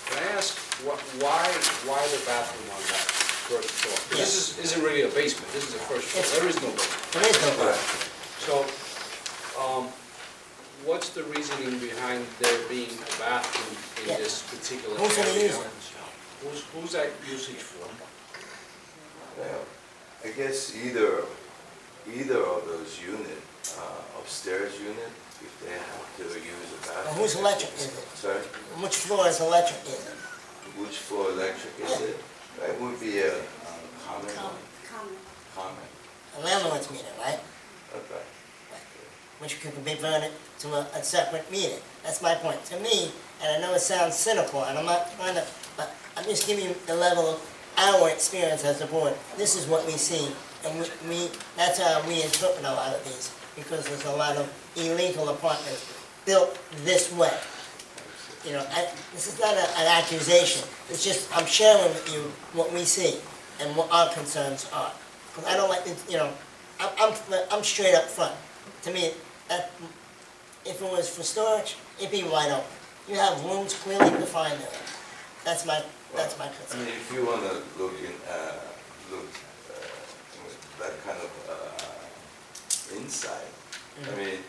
Can I ask, why the bathroom on that first floor? Yes. This isn't really a basement, this is a first floor, there is no basement. There is no bathroom. So, what's the reasoning behind there being a bathroom in Yeah. this particular Who's gonna area? use it? Who's that usage for? Well, I guess either of those unit, upstairs unit, if they have to use a bathroom. Whose electric is it? Sorry? Which floor's electric is it? Which floor electric is it? That would be a common one. Common. A landlord's meter, right? Okay. Which could be converted to a separate meter. That's my point. To me, and I know it sounds cynical, and I'm not trying to, but I'm just giving you the level of our experience as a board. This is what we see, and that's how we interpret a lot of these, because there's a lot of illegal apartments built this way. This is not an accusation. It's just, I'm sharing with you what we see and what our concerns are. Because I don't like, I'm straight up front. To me, if it was for storage, it'd be wide open. You have rooms clearly defined there. That's my I concern. mean, if you want to look with that kind of insight, I mean,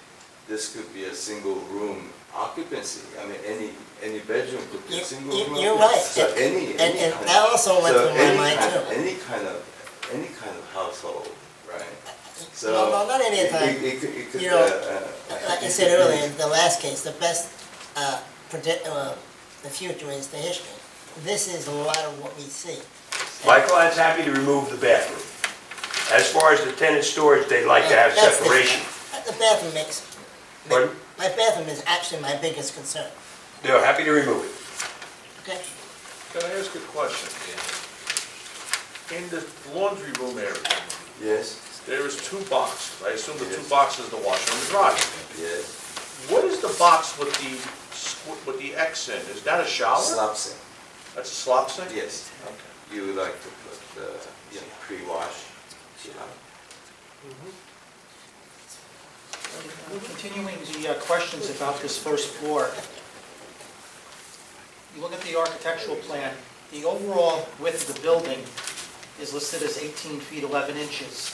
this could be a single room occupancy. I mean, any bedroom could be a single room. You're right. So any And kind that also went so through my mind too. Any kind of household, right? So No, not any it- time. It could, Like I said earlier, in the last case, the best the future is the history. This is a lot of what we see. My client's happy to remove the bathroom. As far as the tenant storage, they like to have That's separation. The bathroom Pardon? my bathroom is actually my biggest concern, They're happy to remove it. okay? Can I ask a question? In the laundry room area, yes, there is two boxes. I assume the two boxes are the washer and the dryer. yes, What is the box with the X in? Is that a shower? slop sink, That's a slop sink? yes. Okay. You would like to put pre-wash, Continuing the questions about this first floor, you look at the architectural plan, the overall width of the building is listed as 18 feet 11 inches.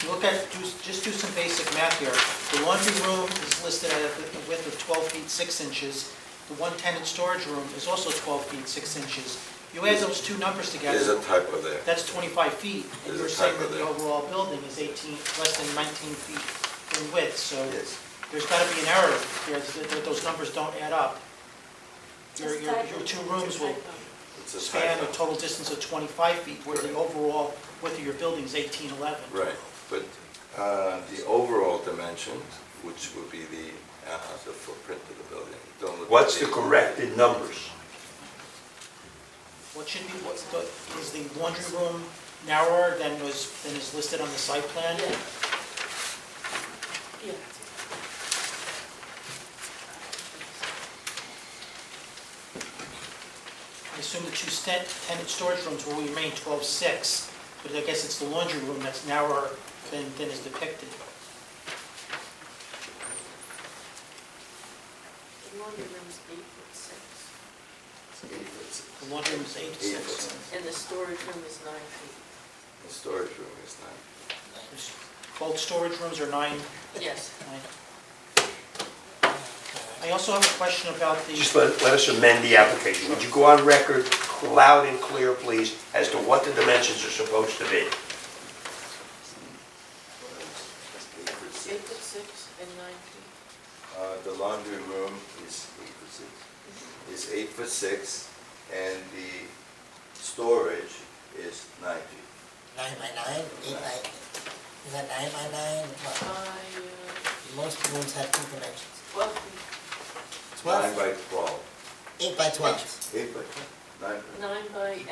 Look at, just do some basic math here. The laundry room is listed at a width of 12 feet 6 inches. The one-tenant storage room is also 12 feet 6 inches. You add those two numbers together. There's a typo there. That's 25 feet, and There's you're a saying typo that the there. overall building is less than 19 feet in width, so Yes. there's got to be an error here, that those numbers don't add up. Your two rooms will It's a span a typo. total distance of 25 feet, where the overall width of your building is 1811. Right, but the overall dimension, which would be the footprint of the building. Don't look at What's the corrected numbers? What should be, is the laundry room narrower than is listed on the site plan? Yeah. I assume the two tenant storage rooms will remain 12.6, but I guess it's the laundry room that's narrower than is depicted. The laundry room's 8'6", The laundry room is 8.6. and the storage room is 9 feet. The storage room is not. Both storage rooms are 9. Yes. I also have a question about the... Just let us amend the application. Would you go on record, loud and clear, please, as to what the dimensions are supposed to be? 8'6" and 9 feet. The laundry room is 8'6", and the storage is 9 feet. 9 by 9, 8 by, is that 9 by 9? What? Most rooms have two dimensions. 12 feet. 9 12? by 12. 8 by 12. 8 by 12. 9 by 9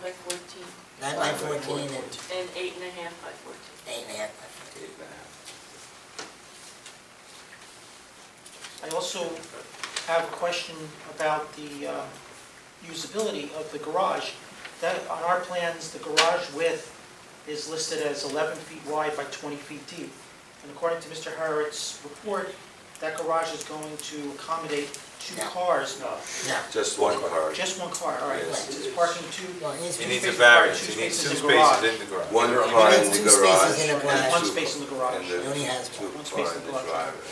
by 14. 9 by 14 and And 8.5 by 14. 8.5 by 14. 8.5. I also have a question about the usability of the garage. That, on our plans, the garage width is listed as 11 feet wide by 20 feet deep. And according to Mr. Harret's report, that garage is going to accommodate two No. cars. No. Just one car. Just one car, all right. Yes. It's parking two, Well, it needs two two spaces, spaces. variance. Two spaces in garage. in the garage. One car He in needs the two spaces garage. in the and garage. One two- space in the garage. And there's He only has two one space cars in in the the garage. driveway.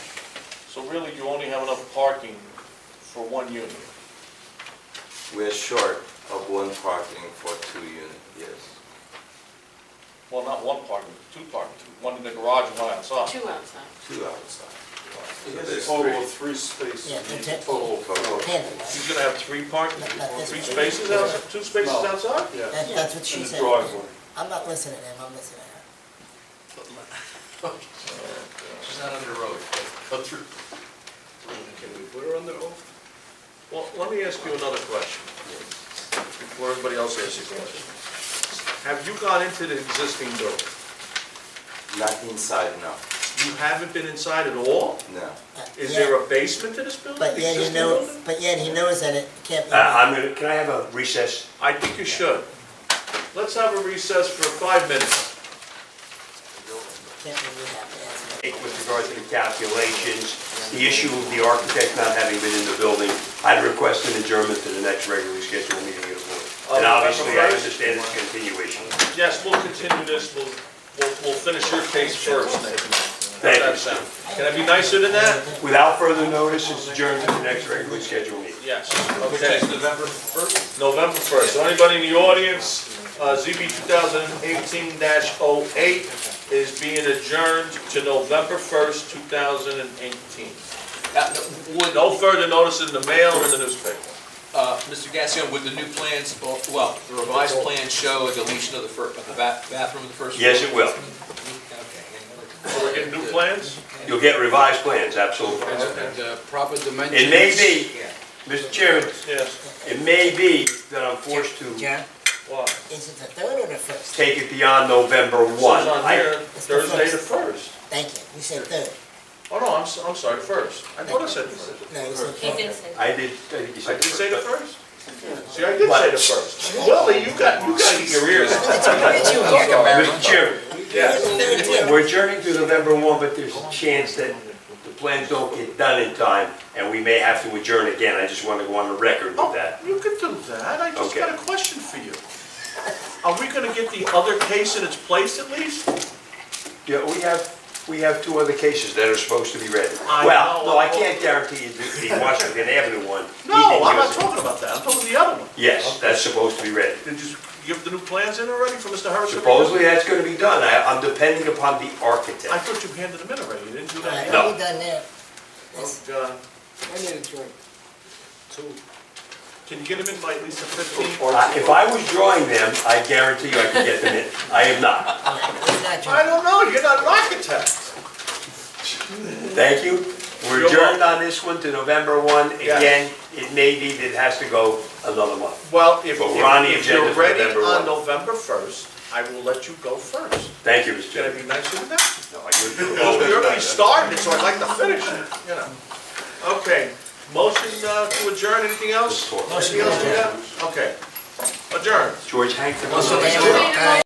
So really, you only have enough parking for one unit? We're short of one parking for 2 units, yes. Well, not one parking, two parking, one in the garage and one outside. 2 outside. 2 outside. He So has a there's total 3. of 3 spaces. Yeah, He needs that's a total of Total. Tandem, right? She's gonna have 3 parking, Not this 3 one. spaces outside, 2 spaces No. outside? Yeah. That's what In she the said. driveway. I'm not listening to him, I'm listening to her. She's not under oath. Go through. Can we put her under oath? Well, let me ask you another question, before everybody else asks you a question. Have you gone into the existing building? Not inside, no. You haven't been inside at all? No. Is Yeah, there a basement to this building? But yet he existing knows, building? but yet he knows that it can't be. Can I have a recess? I think you should. Let's have a recess for 5 minutes. Can't be rehabbed, yes. With regard to the calculations, the issue of the architect not having been in the building, I'd request an adjournment to the next regularly scheduled meeting of the board. And obviously, I understand it's continuation. Yes, we'll continue this, we'll finish your case first. Thank How's you. that sound? Can I be nicer than that? Without further notice, it's adjourned to the next regularly scheduled meeting. Yes. Which Okay. is November 1st? November 1st. So anybody in the audience, ZB 2018-08 is being adjourned to November 1st, 2018. No further notice in the mail or in the newspaper. Mr. Gassion, would the new plans, well, the revised plans show a deletion of the bathroom in the first floor? Yes, it will. Okay. So we're getting new plans? You'll get revised plans, absolutely. And proper dimensions. It may be, Mr. Chairman, Yes. it may be that I'm forced to John, What? is it the third or the first? take it beyond November 1. Says on here, It's the Thursday the first. 1st. Thank you, you said third. Oh, no, I'm sorry, the 1st. I thought I said the 1st. No, you said He did first. say. I think you I said did say the first. 1st? See, I did say the 1st. Willie, you got to get your ears. Mr. Chairman, Yes. Third too. we're adjourning to November 1, but there's a chance that the plans don't get done in time, and we may have to adjourn again. I just want to go on the record with that. You can do that. I just Okay. got a question for you. Are we gonna get the other case in its place at least? Yeah, we have two other cases that are supposed to be ready. I Well, know. no, I can't guarantee you the Washington Avenue one. He No, didn't I'm use not it. talking about that, I'm talking the other one. Yes, that's supposed to be ready. Did you give the new plans in already for Mr. Harrison? Supposedly that's gonna be done. I'm depending upon the architect. I thought you handed them in already, you didn't do that yet? No. We done there. Oh, God. I need a drink. Two. Can you get them in by at least the 15th? If I was drawing them, I guarantee you I could get them in. I am not. It's not I your, don't know, you're not an architect. Thank you. We're You're adjourned on this one to November 1. Yes. Again, it may be that it has to go another month. Well, if But we're on the if agenda you're for ready November on 1. November 1st, I will let you go first. Thank you, Mr. Can I Chairman. be nicer than that? No, I wouldn't. Well, we already started it, so I'd like to finish it, you know. Okay, motion to adjourn, anything else? Motion Anything else we got? Okay, adjourn. George Hank. All right.